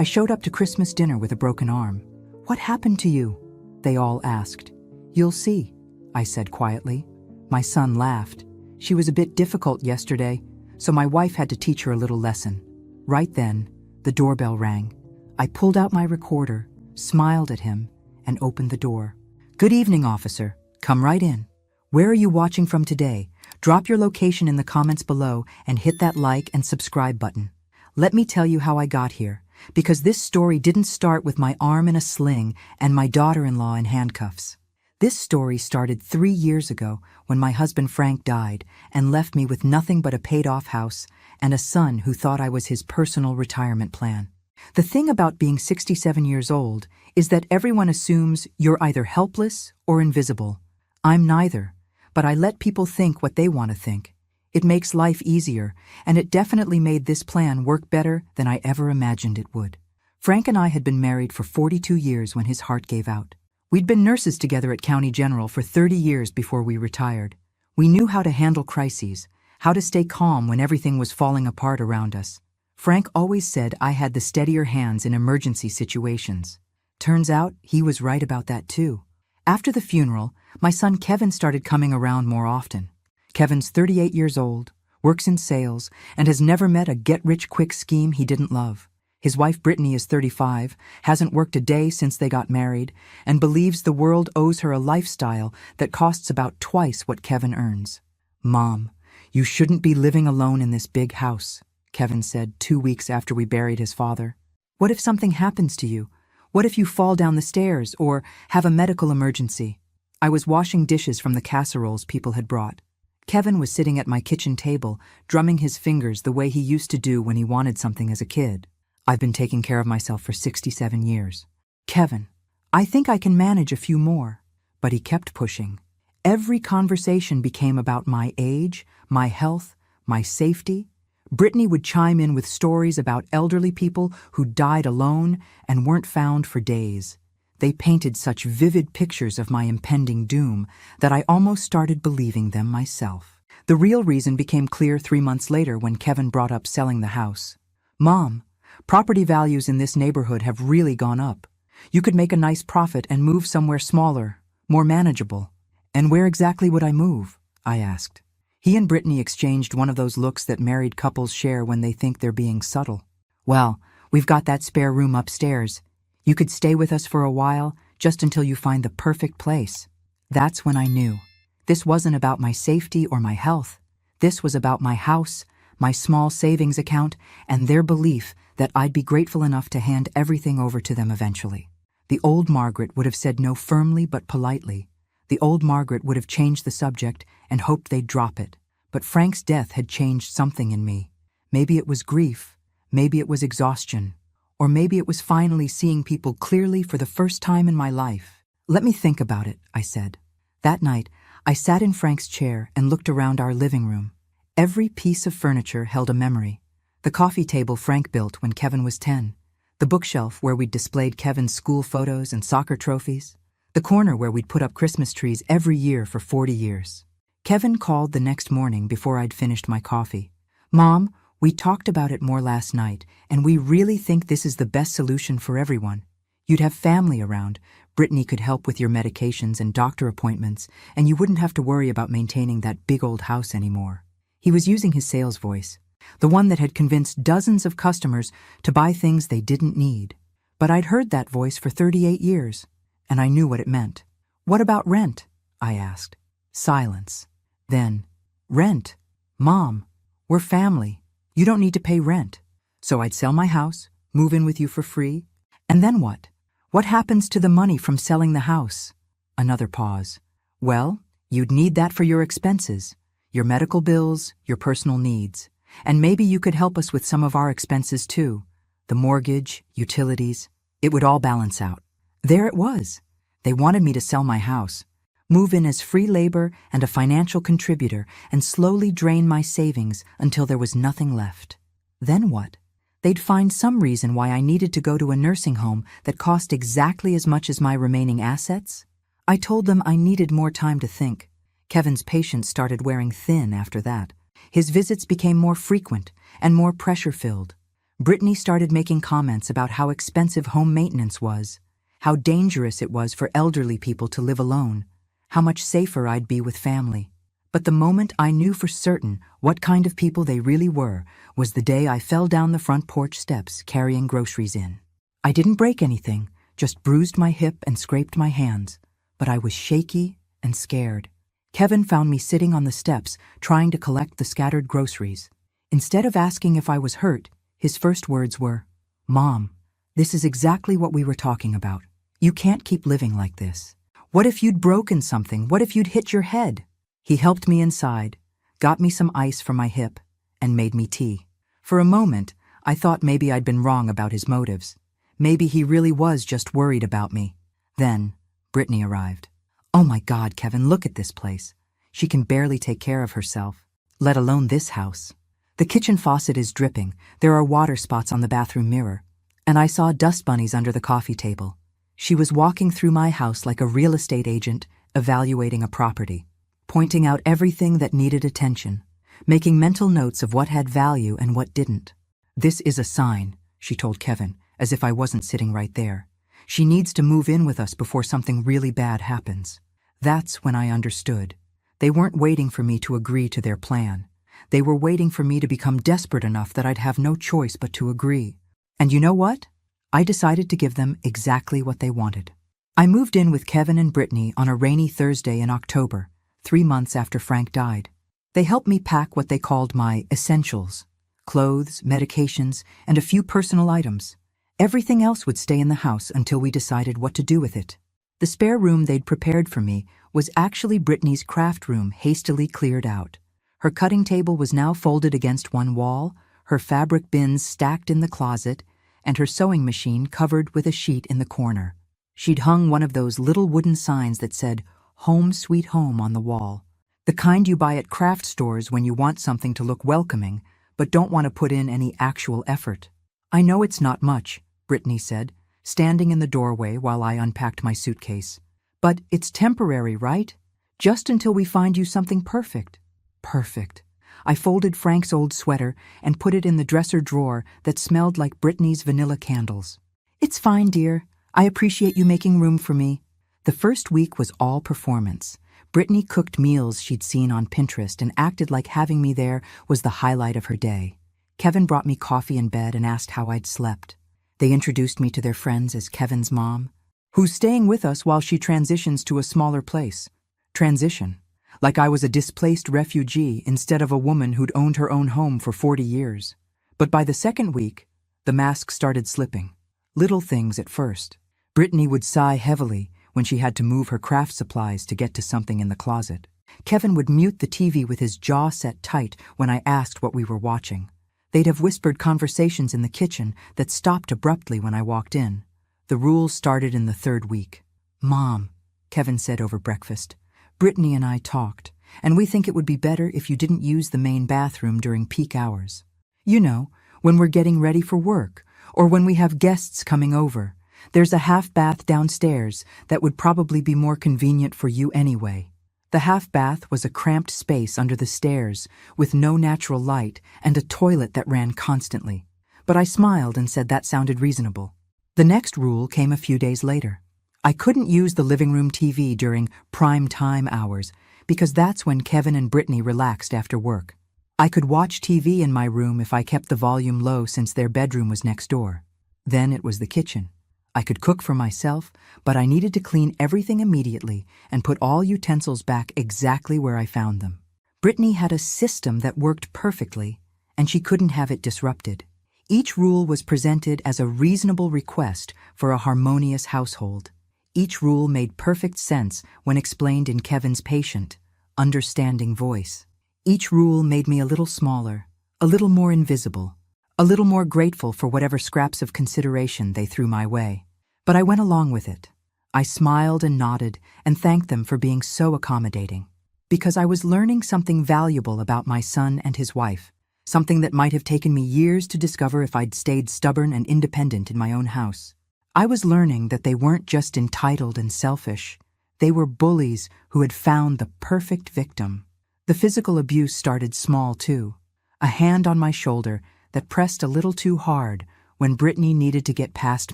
I showed up to Christmas dinner with a broken arm. What happened to you? They all asked. You'll see, I said quietly. My son laughed. She was a bit difficult yesterday, so my wife had to teach her a little lesson. Right then, the doorbell rang. I pulled out my recorder, smiled at him, and opened the door. Good evening, officer. Come right in. Where are you watching from today? Drop your location in the comments below and hit that like and subscribe button. Let me tell you how I got here, because this story didn't start with my arm in a sling and my daughter-in-law in handcuffs. This story started 3 years ago when my husband Frank died and left me with nothing but a paid-off house and a son who thought I was his personal retirement plan. The thing about being 67 years old is that everyone assumes you're either helpless or invisible. I'm neither, but I let people think what they want to think. It makes life easier, and it definitely made this plan work better than I ever imagined it would. Frank and I had been married for 42 years when his heart gave out. We'd been nurses together at County General for 30 years before we retired. We knew how to handle crises, how to stay calm when everything was falling apart around us. Frank always said I had the steadier hands in emergency situations. Turns out he was right about that too. After the funeral, my son Kevin started coming around more often. Kevin's 38 years old, works in sales, and has never met a get-rich-quick scheme he didn't love. His wife Brittany is 35, hasn't worked a day since they got married, and believes the world owes her a lifestyle that costs about twice what Kevin earns. Mom, you shouldn't be living alone in this big house, Kevin said 2 weeks after we buried his father. What if something happens to you? What if you fall down the stairs or have a medical emergency? I was washing dishes from the casseroles people had brought. Kevin was sitting at my kitchen table, drumming his fingers the way he used to do when he wanted something as a kid. I've been taking care of myself for 67 years. Kevin, I think I can manage a few more. But he kept pushing. Every conversation became about my age, my health, my safety. Brittany would chime in with stories about elderly people who died alone and weren't found for days. They painted such vivid pictures of my impending doom that I almost started believing them myself. The real reason became clear 3 months later when Kevin brought up selling the house. Mom, property values in this neighborhood have really gone up. You could make a nice profit and move somewhere smaller, more manageable. And where exactly would I move? I asked. He and Brittany exchanged one of those looks that married couples share when they think they're being subtle. Well, we've got that spare room upstairs. You could stay with us for a while, just until you find the perfect place. That's when I knew. This wasn't about my safety or my health. This was about my house, my small savings account, and their belief that I'd be grateful enough to hand everything over to them eventually. The old Margaret would have said no firmly but politely. The old Margaret would have changed the subject and hoped they'd drop it. But Frank's death had changed something in me. Maybe it was grief, maybe it was exhaustion, or maybe it was finally seeing people clearly for the first time in my life. Let me think about it, I said. That night, I sat in Frank's chair and looked around our living room. Every piece of furniture held a memory. The coffee table Frank built when Kevin was 10. The bookshelf where we'd displayed Kevin's school photos and soccer trophies. The corner where we'd put up Christmas trees every year for 40 years. Kevin called the next morning before I'd finished my coffee. Mom, we talked about it more last night, and we really think this is the best solution for everyone. You'd have family around. Brittany could help with your medications and doctor appointments, and you wouldn't have to worry about maintaining that big old house anymore. He was using his sales voice, the one that had convinced dozens of customers to buy things they didn't need. But I'd heard that voice for 38 years, and I knew what it meant. What about rent? I asked. Silence. Then, rent. Mom, we're family. You don't need to pay rent. So I'd sell my house, move in with you for free. And then what? What happens to the money from selling the house? Another pause. Well, you'd need that for your expenses, your medical bills, your personal needs. And maybe you could help us with some of our expenses too. The mortgage, utilities. It would all balance out. There it was. They wanted me to sell my house, move in as free labor and a financial contributor, and slowly drain my savings until there was nothing left. Then what? They'd find some reason why I needed to go to a nursing home that cost exactly as much as my remaining assets? I told them I needed more time to think. Kevin's patience started wearing thin after that. His visits became more frequent and more pressure-filled. Brittany started making comments about how expensive home maintenance was, how dangerous it was for elderly people to live alone, how much safer I'd be with family. But the moment I knew for certain what kind of people they really were was the day I fell down the front porch steps carrying groceries in. I didn't break anything, just bruised my hip and scraped my hands, but I was shaky and scared. Kevin found me sitting on the steps trying to collect the scattered groceries. Instead of asking if I was hurt, his first words were, "Mom, this is exactly what we were talking about. You can't keep living like this. What if you'd broken something? What if you'd hit your head?" He helped me inside, got me some ice for my hip, and made me tea. For a moment, I thought maybe I'd been wrong about his motives. Maybe he really was just worried about me. Then, Brittany arrived. "Oh my God, Kevin, look at this place. She can barely take care of herself, let alone this house. The kitchen faucet is dripping, there are water spots on the bathroom mirror, and I saw dust bunnies under the coffee table." She was walking through my house like a real estate agent evaluating a property, pointing out everything that needed attention, making mental notes of what had value and what didn't. "This is a sign," she told Kevin, as if I wasn't sitting right there. "She needs to move in with us before something really bad happens." That's when I understood. They weren't waiting for me to agree to their plan. They were waiting for me to become desperate enough that I'd have no choice but to agree. And you know what? I decided to give them exactly what they wanted. I moved in with Kevin and Brittany on a rainy Thursday in October, 3 months after Frank died. They helped me pack what they called my essentials: clothes, medications, and a few personal items. Everything else would stay in the house until we decided what to do with it. The spare room they'd prepared for me was actually Brittany's craft room, hastily cleared out. Her cutting table was now folded against one wall, her fabric bins stacked in the closet, and her sewing machine covered with a sheet in the corner. She'd hung one of those little wooden signs that said, "Home Sweet Home," on the wall. The kind you buy at craft stores when you want something to look welcoming, but don't want to put in any actual effort. "I know it's not much," Brittany said, standing in the doorway while I unpacked my suitcase. "But it's temporary, right? Just until we find you something perfect." Perfect. I folded Frank's old sweater and put it in the dresser drawer that smelled like Brittany's vanilla candles. "It's fine, dear. I appreciate you making room for me." The first week was all performance. Brittany cooked meals she'd seen on Pinterest and acted like having me there was the highlight of her day. Kevin brought me coffee in bed and asked how I'd slept. They introduced me to their friends as Kevin's mom, who's staying with us while she transitions to a smaller place. Transition. Like I was a displaced refugee instead of a woman who'd owned her own home for 40 years. But by the second week, the mask started slipping. Little things at first. Brittany would sigh heavily when she had to move her craft supplies to get to something in the closet. Kevin would mute the TV with his jaw set tight when I asked what we were watching. They'd have whispered conversations in the kitchen that stopped abruptly when I walked in. The rules started in the third week. "Mom," Kevin said over breakfast, "Brittany and I talked, and we think it would be better if you didn't use the main bathroom during peak hours. You know, when we're getting ready for work, or when we have guests coming over. There's a half bath downstairs that would probably be more convenient for you anyway." The half bath was a cramped space under the stairs with no natural light and a toilet that ran constantly. But I smiled and said that sounded reasonable. The next rule came a few days later. I couldn't use the living room TV during prime time hours because that's when Kevin and Brittany relaxed after work. I could watch TV in my room if I kept the volume low since their bedroom was next door. Then it was the kitchen. I could cook for myself, but I needed to clean everything immediately and put all utensils back exactly where I found them. Brittany had a system that worked perfectly, and she couldn't have it disrupted. Each rule was presented as a reasonable request for a harmonious household. Each rule made perfect sense when explained in Kevin's patient, understanding voice. Each rule made me a little smaller, a little more invisible, a little more grateful for whatever scraps of consideration they threw my way. But I went along with it. I smiled and nodded and thanked them for being so accommodating. Because I was learning something valuable about my son and his wife, something that might have taken me years to discover if I'd stayed stubborn and independent in my own house. I was learning that they weren't just entitled and selfish. They were bullies who had found the perfect victim. The physical abuse started small, too. A hand on my shoulder, that pressed a little too hard when Brittany needed to get past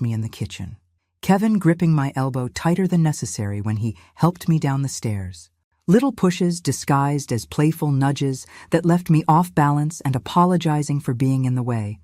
me in the kitchen. Kevin gripping my elbow tighter than necessary when he helped me down the stairs. Little pushes disguised as playful nudges that left me off balance and apologizing for being in the way.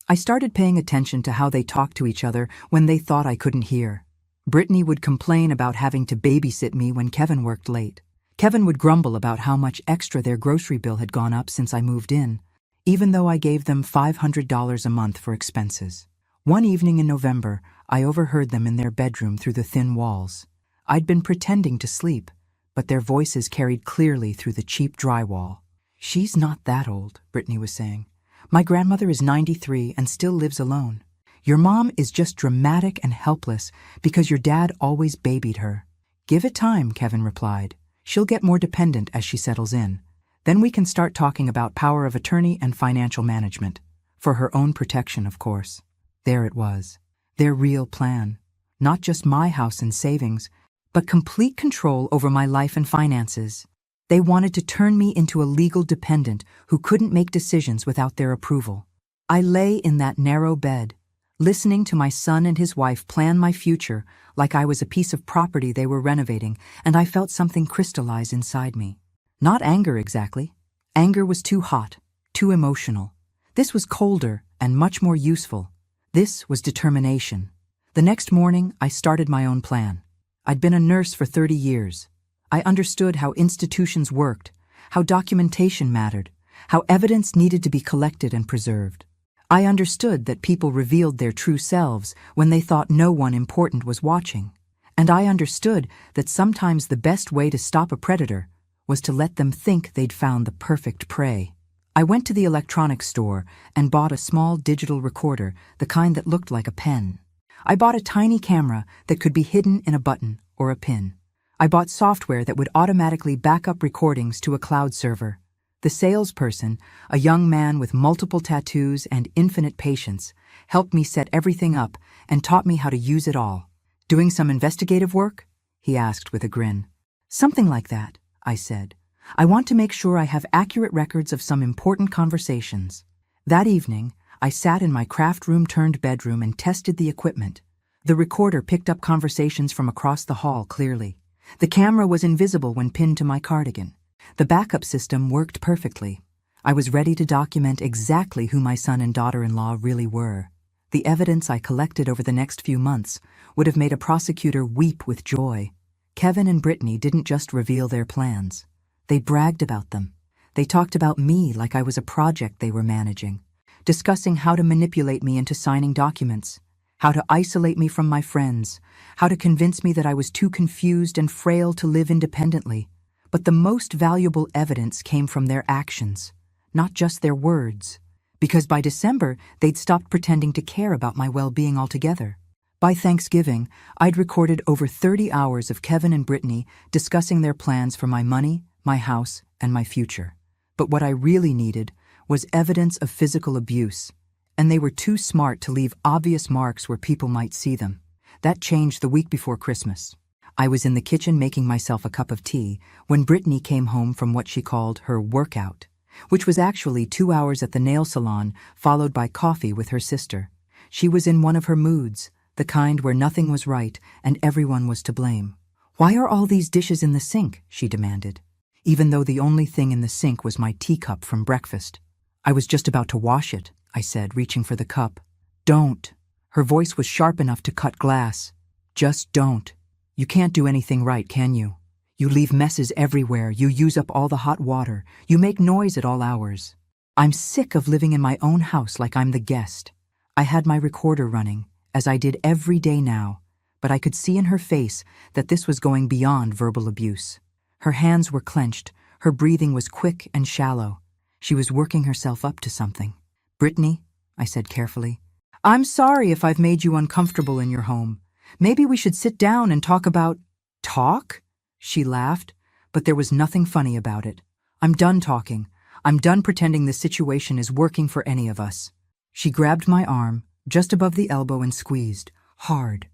I started paying attention to how they talked to each other when they thought I couldn't hear. Brittany would complain about having to babysit me when Kevin worked late. Kevin would grumble about how much extra their grocery bill had gone up since I moved in, even though I gave them $500 a month for expenses. One evening in November, I overheard them in their bedroom through the thin walls. I'd been pretending to sleep, but their voices carried clearly through the cheap drywall. "She's not that old," Brittany was saying. "My grandmother is 93 and still lives alone. Your mom is just dramatic and helpless because your dad always babied her." "Give it time," Kevin replied. "She'll get more dependent as she settles in. Then we can start talking about power of attorney and financial management. For her own protection, of course." There it was. Their real plan. Not just my house and savings, but complete control over my life and finances. They wanted to turn me into a legal dependent who couldn't make decisions without their approval. I lay in that narrow bed, listening to my son and his wife plan my future like I was a piece of property they were renovating, and I felt something crystallize inside me. Not anger exactly. Anger was too hot, too emotional. This was colder and much more useful. This was determination. The next morning, I started my own plan. I'd been a nurse for 30 years. I understood how institutions worked, how documentation mattered, how evidence needed to be collected and preserved. I understood that people revealed their true selves when they thought no one important was watching. And I understood that sometimes the best way to stop a predator was to let them think they'd found the perfect prey. I went to the electronics store and bought a small digital recorder, the kind that looked like a pen. I bought a tiny camera that could be hidden in a button or a pin. I bought software that would automatically back up recordings to a cloud server. The salesperson, a young man with multiple tattoos and infinite patience, helped me set everything up and taught me how to use it all. "Doing some investigative work?" he asked with a grin. "Something like that," I said. "I want to make sure I have accurate records of some important conversations." That evening, I sat in my craft room turned bedroom and tested the equipment. The recorder picked up conversations from across the hall clearly. The camera was invisible when pinned to my cardigan. The backup system worked perfectly. I was ready to document exactly who my son and daughter-in-law really were. The evidence I collected over the next few months would have made a prosecutor weep with joy. Kevin and Brittany didn't just reveal their plans. They bragged about them. They talked about me like I was a project they were managing, discussing how to manipulate me into signing documents, how to isolate me from my friends, how to convince me that I was too confused and frail to live independently. But the most valuable evidence came from their actions, not just their words, because by December, they'd stopped pretending to care about my well-being altogether. By Thanksgiving, I'd recorded over 30 hours of Kevin and Brittany discussing their plans for my money, my house, and my future. But what I really needed was evidence of physical abuse, and they were too smart to leave obvious marks where people might see them. That changed the week before Christmas. I was in the kitchen making myself a cup of tea when Brittany came home from what she called her workout, which was actually 2 hours at the nail salon followed by coffee with her sister. She was in one of her moods, the kind where nothing was right and everyone was to blame. "Why are all these dishes in the sink?" she demanded, even though the only thing in the sink was my teacup from breakfast. "I was just about to wash it," I said, reaching for the cup. "Don't." Her voice was sharp enough to cut glass. "Just don't. You can't do anything right, can you? You leave messes everywhere, you use up all the hot water, you make noise at all hours. I'm sick of living in my own house like I'm the guest." I had my recorder running, as I did every day now, but I could see in her face that this was going beyond verbal abuse. Her hands were clenched, her breathing was quick and shallow. She was working herself up to something. "Brittany," I said carefully, "I'm sorry if I've made you uncomfortable in your home. Maybe we should sit down and talk about—" "Talk?" She laughed, but there was nothing funny about it. "I'm done talking. I'm done pretending the situation is working for any of us." She grabbed my arm, just above the elbow, and squeezed, hard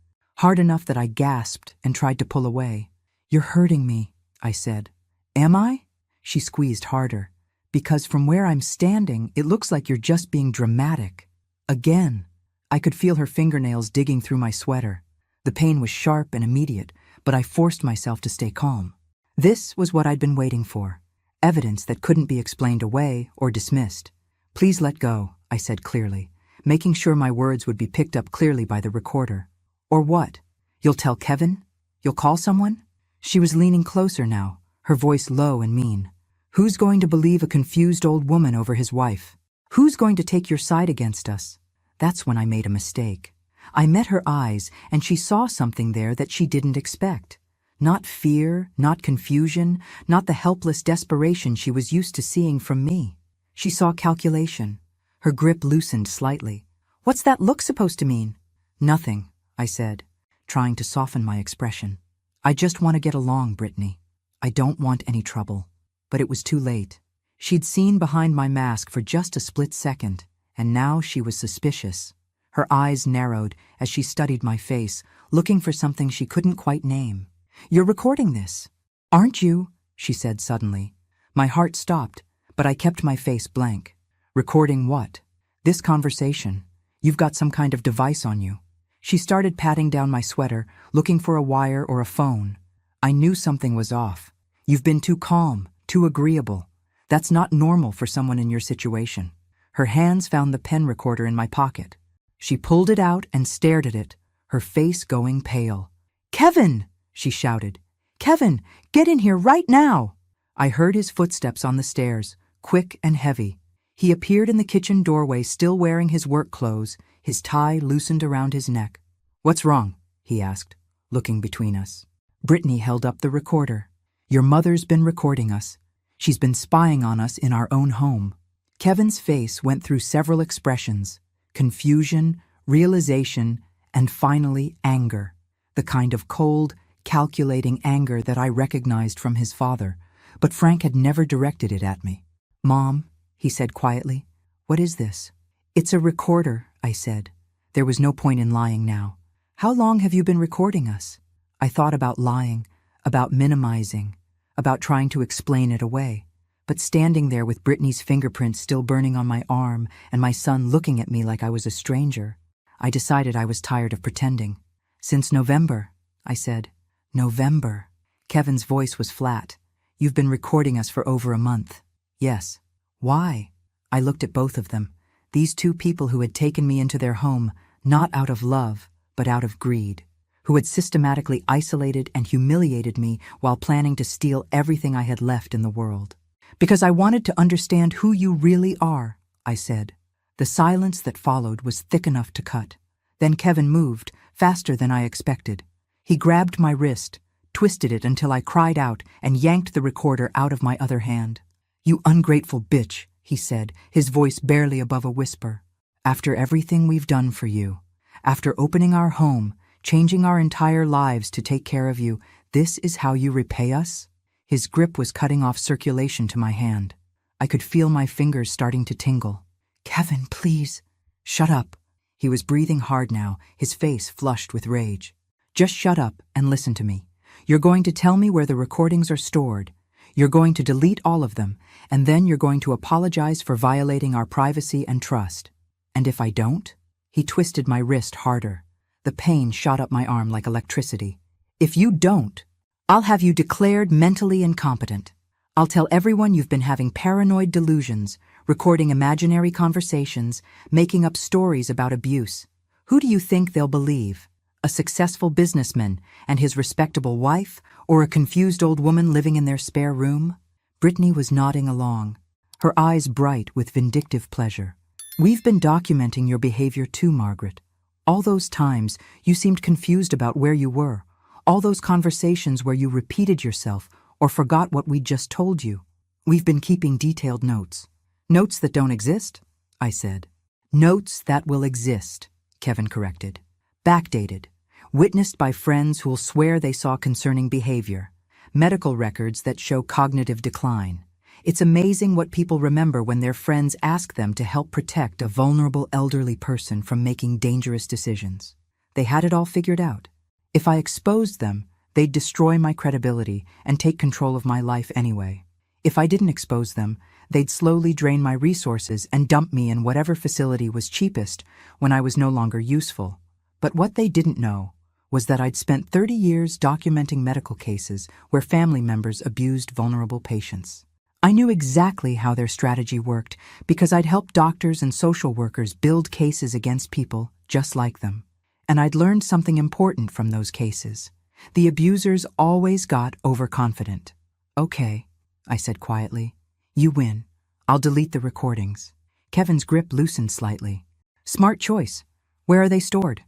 enough that I gasped and tried to pull away. "You're hurting me," I said. "Am I?" She squeezed harder. Because from where I'm standing, it looks like you're just being dramatic. Again. I could feel her fingernails digging through my sweater. The pain was sharp and immediate, but I forced myself to stay calm. This was what I'd been waiting for. Evidence that couldn't be explained away or dismissed. Please let go, I said clearly, making sure my words would be picked up clearly by the recorder. Or what? You'll tell Kevin? You'll call someone? She was leaning closer now, her voice low and mean. Who's going to believe a confused old woman over his wife? Who's going to take your side against us? That's when I made a mistake. I met her eyes, and she saw something there that she didn't expect. Not fear, not confusion, not the helpless desperation she was used to seeing from me. She saw calculation. Her grip loosened slightly. What's that look supposed to mean? Nothing, I said, trying to soften my expression. I just want to get along, Brittany. I don't want any trouble. But it was too late. She'd seen behind my mask for just a split second, and now she was suspicious. Her eyes narrowed as she studied my face, looking for something she couldn't quite name. You're recording this, aren't you? She said suddenly. My heart stopped, but I kept my face blank. Recording what? This conversation. You've got some kind of device on you. She started patting down my sweater, looking for a wire or a phone. I knew something was off. You've been too calm, too agreeable. That's not normal for someone in your situation. Her hands found the pen recorder in my pocket. She pulled it out and stared at it, her face going pale. Kevin! She shouted. Kevin, get in here right now! I heard his footsteps on the stairs, quick and heavy. He appeared in the kitchen doorway still wearing his work clothes, his tie loosened around his neck. What's wrong? He asked, looking between us. Brittany held up the recorder. Your mother's been recording us. She's been spying on us in our own home. Kevin's face went through several expressions: confusion, realization, and finally anger. The kind of cold, calculating anger that I recognized from his father, but Frank had never directed it at me. Mom, he said quietly, what is this? It's a recorder, I said. There was no point in lying now. How long have you been recording us? I thought about lying, about minimizing, about trying to explain it away. But standing there with Brittany's fingerprints still burning on my arm and my son looking at me like I was a stranger, I decided I was tired of pretending. Since November, I said. November. Kevin's voice was flat. You've been recording us for over a month. Yes. Why? I looked at both of them. These two people who had taken me into their home, not out of love, but out of greed. Who had systematically isolated and humiliated me while planning to steal everything I had left in the world. Because I wanted to understand who you really are, I said. The silence that followed was thick enough to cut. Then Kevin moved, faster than I expected. He grabbed my wrist, twisted it until I cried out, and yanked the recorder out of my other hand. You ungrateful bitch, he said, his voice barely above a whisper. After everything we've done for you, after opening our home, changing our entire lives to take care of you, this is how you repay us? His grip was cutting off circulation to my hand. I could feel my fingers starting to tingle. Kevin, please. Shut up. He was breathing hard now, his face flushed with rage. Just shut up and listen to me. You're going to tell me where the recordings are stored. You're going to delete all of them, and then you're going to apologize for violating our privacy and trust. And if I don't? He twisted my wrist harder. The pain shot up my arm like electricity. If you don't, I'll have you declared mentally incompetent. I'll tell everyone you've been having paranoid delusions, recording imaginary conversations, making up stories about abuse. Who do you think they'll believe? A successful businessman and his respectable wife, or a confused old woman living in their spare room? Brittany was nodding along, her eyes bright with vindictive pleasure. We've been documenting your behavior too, Margaret. All those times you seemed confused about where you were, all those conversations where you repeated yourself or forgot what we'd just told you. We've been keeping detailed notes. Notes that don't exist, I said. Notes that will exist, Kevin corrected. Backdated, witnessed by friends who'll swear they saw concerning behavior, medical records that show cognitive decline. It's amazing what people remember when their friends ask them to help protect a vulnerable elderly person from making dangerous decisions. They had it all figured out. If I exposed them, they'd destroy my credibility and take control of my life anyway. If I didn't expose them, They'd slowly drain my resources and dump me in whatever facility was cheapest when I was no longer useful. But what they didn't know was that I'd spent 30 years documenting medical cases where family members abused vulnerable patients. I knew exactly how their strategy worked because I'd helped doctors and social workers build cases against people just like them. And I'd learned something important from those cases. The abusers always got overconfident. "Okay," I said quietly. "You win. I'll delete the recordings." Kevin's grip loosened slightly. "Smart choice. Where are they stored?"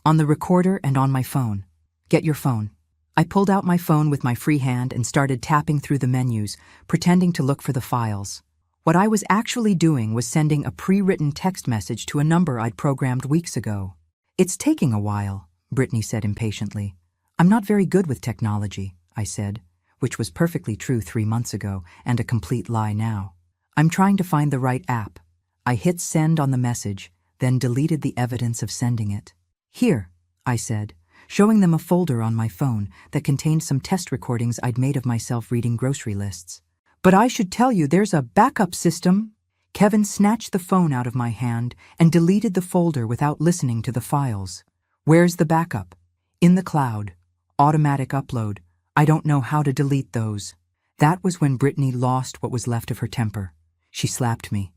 "On the recorder and on my phone." "Get your phone." I pulled out my phone with my free hand and started tapping through the menus, pretending to look for the files. What I was actually doing was sending a pre-written text message to a number I'd programmed weeks ago. "It's taking a while," Brittany said impatiently. "I'm not very good with technology," I said, which was perfectly true 3 months ago and a complete lie now. "I'm trying to find the right app." I hit send on the message, then deleted the evidence of sending it. "Here," I said, showing them a folder on my phone that contained some test recordings I'd made of myself reading grocery lists. "But I should tell you there's a backup system." Kevin snatched the phone out of my hand and deleted the folder without listening to the files. "Where's the backup?" "In the cloud. Automatic upload. I don't know how to delete those." That was when Brittany lost what was left of her temper. She slapped me.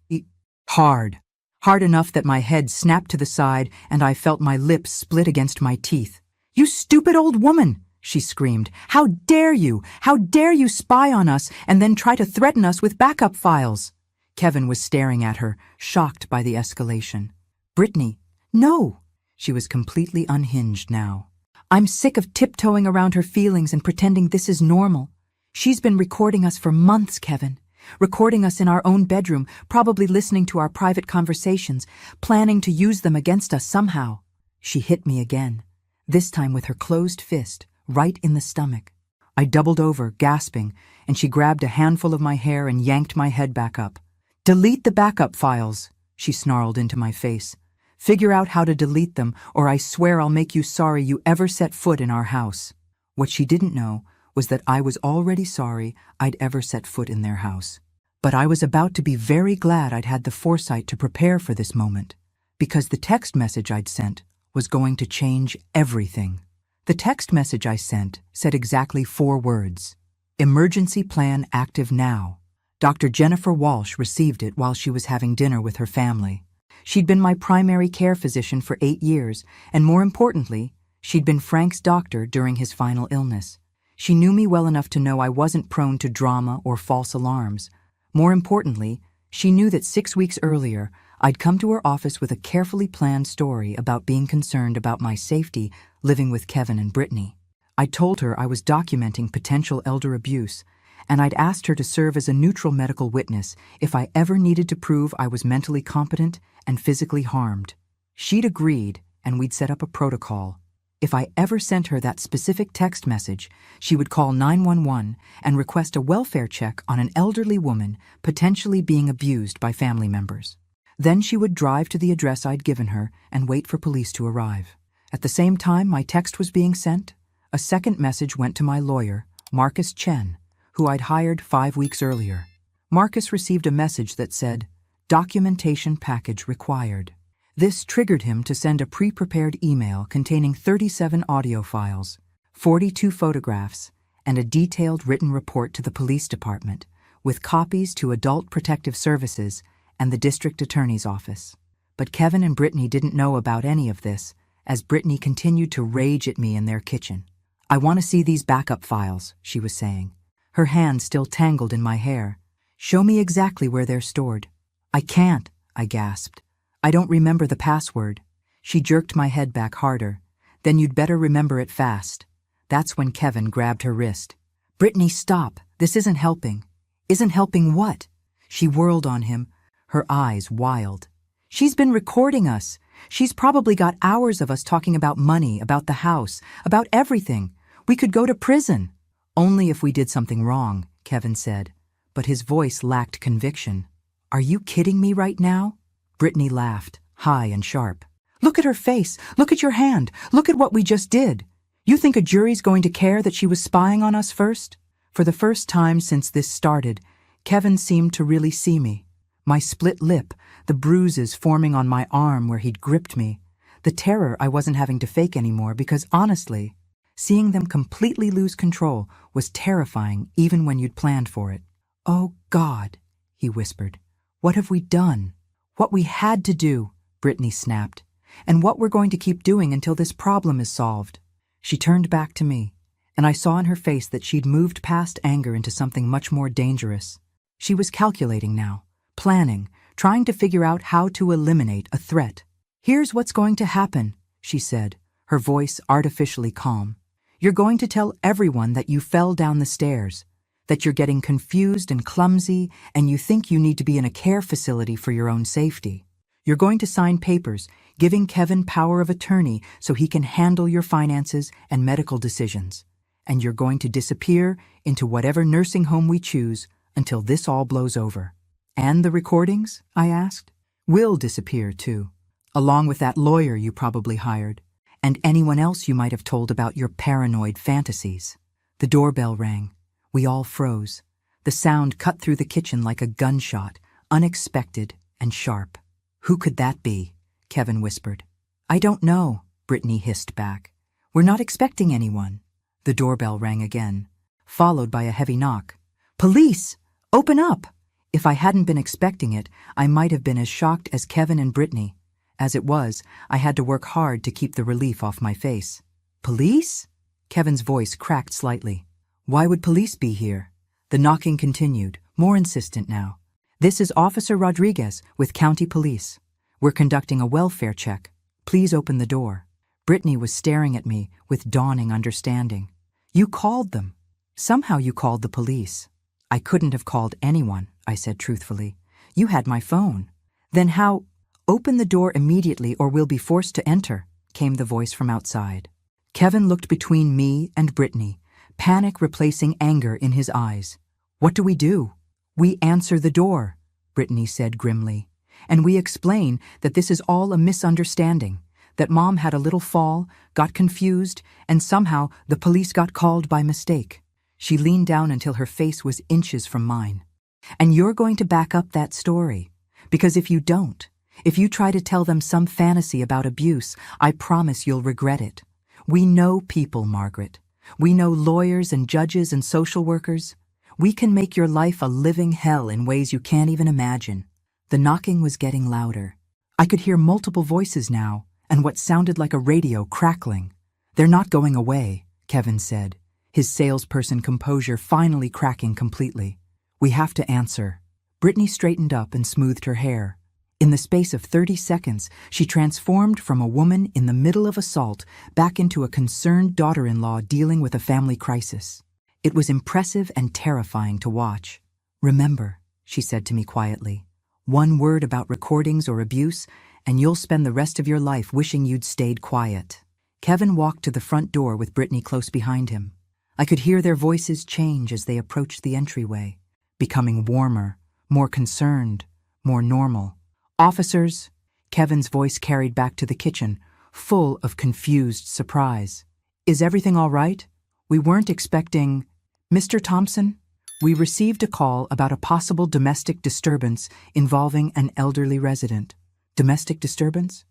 Hard. Hard enough that my head snapped to the side and I felt my lips split against my teeth. "You stupid old woman!" she screamed. "How dare you? How dare you spy on us and then try to threaten us with backup files?" Kevin was staring at her, shocked by the escalation. "Brittany, no!" She was completely unhinged now. "I'm sick of tiptoeing around her feelings and pretending this is normal. She's been recording us for months, Kevin. Recording us in our own bedroom, probably listening to our private conversations, planning to use them against us somehow." She hit me again, this time with her closed fist, right in the stomach. I doubled over, gasping, and she grabbed a handful of my hair and yanked my head back up. "Delete the backup files," she snarled into my face. "Figure out how to delete them, or I swear I'll make you sorry you ever set foot in our house." What she didn't know was that I was already sorry I'd ever set foot in their house. But I was about to be very glad I'd had the foresight to prepare for this moment, because the text message I'd sent was going to change everything. The text message I sent said exactly 4 words. "Emergency plan active now." Dr. Jennifer Walsh received it while she was having dinner with her family. She'd been my primary care physician for 8 years, and more importantly, she'd been Frank's doctor during his final illness. She knew me well enough to know I wasn't prone to drama or false alarms. More importantly, she knew that 6 weeks earlier, I'd come to her office with a carefully planned story about being concerned about my safety living with Kevin and Brittany. I told her I was documenting potential elder abuse, and I'd asked her to serve as a neutral medical witness if I ever needed to prove I was mentally competent and physically harmed. She'd agreed, and we'd set up a protocol. If I ever sent her that specific text message, she would call 911 and request a welfare check on an elderly woman potentially being abused by family members. Then she would drive to the address I'd given her and wait for police to arrive. At the same time my text was being sent, a second message went to my lawyer, Marcus Chen, who I'd hired 5 weeks earlier. Marcus received a message that said, "Documentation package required." This triggered him to send a pre-prepared email containing 37 audio files, 42 photographs, and a detailed written report to the police department, with copies to Adult Protective Services and the district attorney's office. But Kevin and Brittany didn't know about any of this, as Brittany continued to rage at me in their kitchen. "I want to see these backup files," she was saying, her hand still tangled in my hair. "Show me exactly where they're stored." "I can't," I gasped. "I don't remember the password." She jerked my head back harder. "Then you'd better remember it fast." That's when Kevin grabbed her wrist. "Brittany, stop. This isn't helping." "Isn't helping what?" She whirled on him, her eyes wild. "She's been recording us. She's probably got hours of us talking about money, about the house, about everything. We could go to prison." "Only if we did something wrong," Kevin said, but his voice lacked conviction. "Are you kidding me right now?" Brittany laughed, high and sharp. "Look at her face. Look at your hand. Look at what we just did. You think a jury's going to care that she was spying on us first?" For the first time since this started, Kevin seemed to really see me. My split lip, the bruises forming on my arm where he'd gripped me, the terror I wasn't having to fake anymore because honestly, seeing them completely lose control was terrifying even when you'd planned for it. "Oh God," he whispered. "What have we done?" "What we had to do," Brittany snapped, "and what we're going to keep doing until this problem is solved." She turned back to me, and I saw in her face that she'd moved past anger into something much more dangerous. She was calculating now, planning, trying to figure out how to eliminate a threat. "Here's what's going to happen," she said, her voice artificially calm. "You're going to tell everyone that you fell down the stairs, that you're getting confused and clumsy, and you think you need to be in a care facility for your own safety. You're going to sign papers giving Kevin power of attorney so he can handle your finances and medical decisions. And you're going to disappear into whatever nursing home we choose until this all blows over." "And the recordings?" I asked. "Will disappear, too, along with that lawyer you probably hired, and anyone else you might have told about your paranoid fantasies." The doorbell rang. We all froze. The sound cut through the kitchen like a gunshot, unexpected and sharp. "Who could that be?" Kevin whispered. "I don't know," Brittany hissed back. "We're not expecting anyone." The doorbell rang again, followed by a heavy knock. "Police! Open up!" If I hadn't been expecting it, I might have been as shocked as Kevin and Brittany. As it was, I had to work hard to keep the relief off my face. "Police?" Kevin's voice cracked slightly. "Why would police be here?" The knocking continued, more insistent now. "This is Officer Rodriguez with County Police. We're conducting a welfare check. Please open the door." Brittany was staring at me with dawning understanding. "You called them. Somehow you called the police." "I couldn't have called anyone," I said truthfully. "You had my phone." "Then how—" "Open the door immediately or we'll be forced to enter," came the voice from outside. Kevin looked between me and Brittany, panic replacing anger in his eyes. "What do we do?" "We answer the door," Brittany said grimly. "And we explain that this is all a misunderstanding, that Mom had a little fall, got confused, and somehow the police got called by mistake." She leaned down until her face was inches from mine. "And you're going to back up that story. Because if you don't, if you try to tell them some fantasy about abuse, I promise you'll regret it. We know people, Margaret. We know lawyers and judges and social workers. We can make your life a living hell in ways you can't even imagine." The knocking was getting louder. I could hear multiple voices now, and what sounded like a radio crackling. "They're not going away," Kevin said, his salesperson composure finally cracking completely. "We have to answer." Brittany straightened up and smoothed her hair. In the space of 30 seconds, she transformed from a woman in the middle of assault back into a concerned daughter-in-law dealing with a family crisis. It was impressive and terrifying to watch. "Remember," she said to me quietly, "one word about recordings or abuse, and you'll spend the rest of your life wishing you'd stayed quiet." Kevin walked to the front door with Brittany close behind him. I could hear their voices change as they approached the entryway, becoming warmer, more concerned, more normal. "Officers," Kevin's voice carried back to the kitchen, full of confused surprise. "Is everything all right? We weren't expecting—" "Mr. Thompson, we received a call about a possible domestic disturbance involving an elderly resident." "Domestic disturbance?"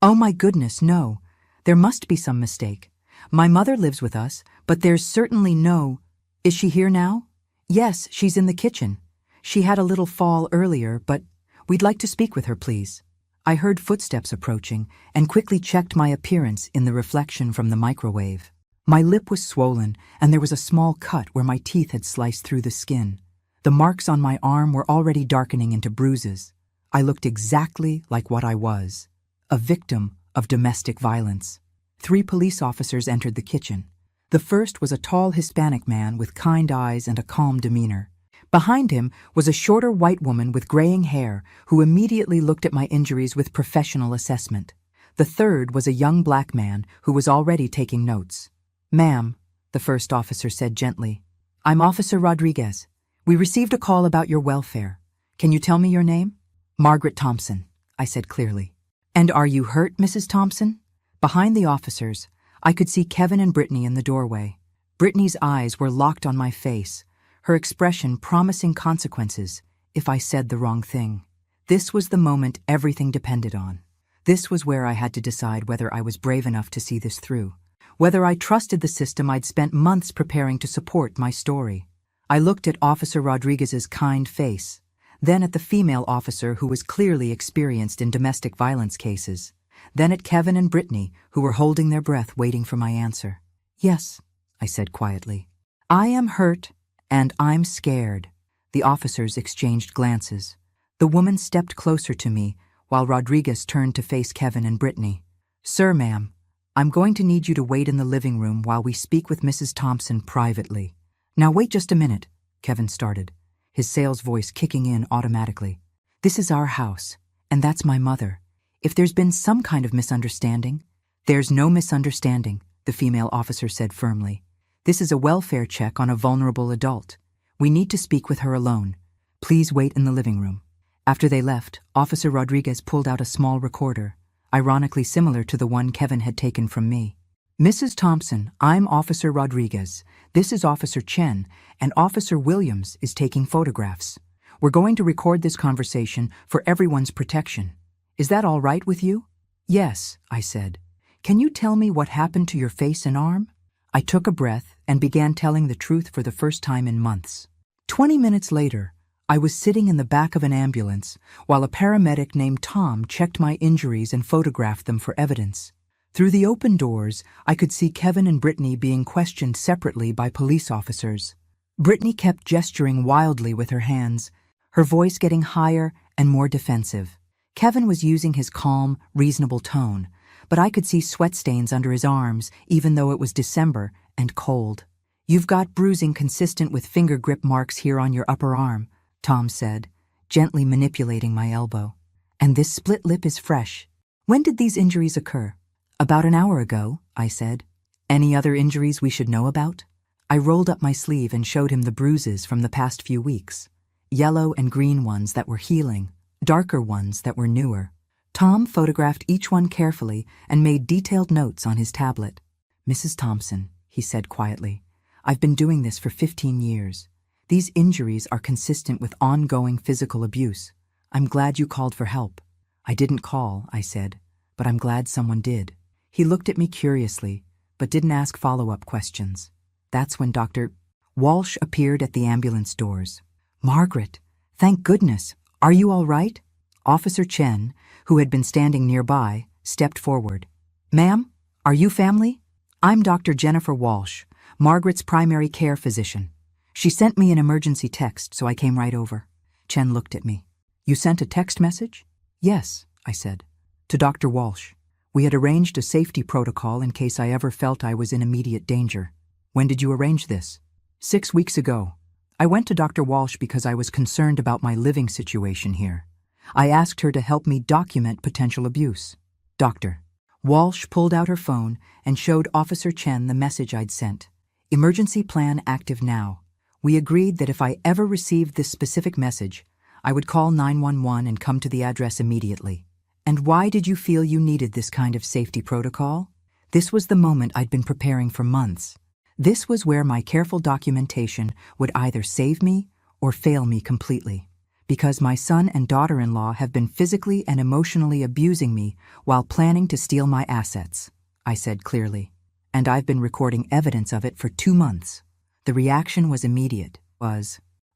"Oh my goodness, no. There must be some mistake. My mother lives with us, but there's certainly no—" "Is she here now?" "Yes, she's in the kitchen. She had a little fall earlier, but we'd like to speak with her, please." I heard footsteps approaching and quickly checked my appearance in the reflection from the microwave. My lip was swollen, and there was a small cut where my teeth had sliced through the skin. The marks on my arm were already darkening into bruises. I looked exactly like what I was, a victim of domestic violence. 3 police officers entered the kitchen. The first was a tall Hispanic man with kind eyes and a calm demeanor. Behind him was a shorter white woman with graying hair who immediately looked at my injuries with professional assessment. The third was a young black man who was already taking notes. "Ma'am," the first officer said gently, "I'm Officer Rodriguez. We received a call about your welfare. Can you tell me your name?" "Margaret Thompson," I said clearly. "And are you hurt, Mrs. Thompson?" Behind the officers, I could see Kevin and Brittany in the doorway. Brittany's eyes were locked on my face, her expression promising consequences if I said the wrong thing. This was the moment everything depended on. This was where I had to decide whether I was brave enough to see this through, whether I trusted the system I'd spent months preparing to support my story. I looked at Officer Rodriguez's kind face, then at the female officer who was clearly experienced in domestic violence cases, then at Kevin and Brittany, who were holding their breath waiting for my answer. "Yes," I said quietly. "I am hurt, and I'm scared." The officers exchanged glances. The woman stepped closer to me, while Rodriguez turned to face Kevin and Brittany. "Sir, ma'am, I'm going to need you to wait in the living room while we speak with Mrs. Thompson privately." "Now wait just a minute," Kevin started, his sales voice kicking in automatically. "This is our house, and that's my mother. If there's been some kind of misunderstanding—" "There's no misunderstanding," the female officer said firmly. "This is a welfare check on a vulnerable adult. We need to speak with her alone. Please wait in the living room." After they left, Officer Rodriguez pulled out a small recorder, ironically similar to the one Kevin had taken from me. "Mrs. Thompson, I'm Officer Rodriguez. This is Officer Chen, and Officer Williams is taking photographs. We're going to record this conversation for everyone's protection. Is that all right with you?" "Yes," I said. "Can you tell me what happened to your face and arm?" I took a breath and began telling the truth for the first time in months. 20 minutes later, I was sitting in the back of an ambulance while a paramedic named Tom checked my injuries and photographed them for evidence. Through the open doors, I could see Kevin and Brittany being questioned separately by police officers. Brittany kept gesturing wildly with her hands, her voice getting higher and more defensive. Kevin was using his calm, reasonable tone, but I could see sweat stains under his arms even though it was December and cold. "You've got bruising consistent with finger grip marks here on your upper arm," Tom said, gently manipulating my elbow. "And this split lip is fresh. When did these injuries occur?" "About an hour ago," I said. "Any other injuries we should know about?" I rolled up my sleeve and showed him the bruises from the past few weeks. Yellow and green ones that were healing, darker ones that were newer. Tom photographed each one carefully and made detailed notes on his tablet. "Mrs. Thompson," he said quietly, "I've been doing this for 15 years. These injuries are consistent with ongoing physical abuse. I'm glad you called for help." "I didn't call," I said, "but I'm glad someone did." He looked at me curiously, but didn't ask follow-up questions. That's when Dr. Walsh appeared at the ambulance doors. "Margaret, thank goodness. Are you all right?" Officer Chen, who had been standing nearby, stepped forward. "Ma'am, are you family? I'm Dr. Jennifer Walsh, Margaret's primary care physician. She sent me an emergency text, so I came right over." Chen looked at me. "You sent a text message?" "Yes," I said. "To Dr. Walsh. We had arranged a safety protocol in case I ever felt I was in immediate danger." "When did you arrange this?" 6 weeks ago. I went to Dr. Walsh because I was concerned about my living situation here. I asked her to help me document potential abuse." "Doctor." Walsh pulled out her phone and showed Officer Chen the message I'd sent. "Emergency plan active now. We agreed that if I ever received this specific message, I would call 911 and come to the address immediately." "And why did you feel you needed this kind of safety protocol?" This was the moment I'd been preparing for months. This was where my careful documentation would either save me or fail me completely. "Because my son and daughter-in-law have been physically and emotionally abusing me while planning to steal my assets," I said clearly. "And I've been recording evidence of it for 2 months. The reaction was immediate.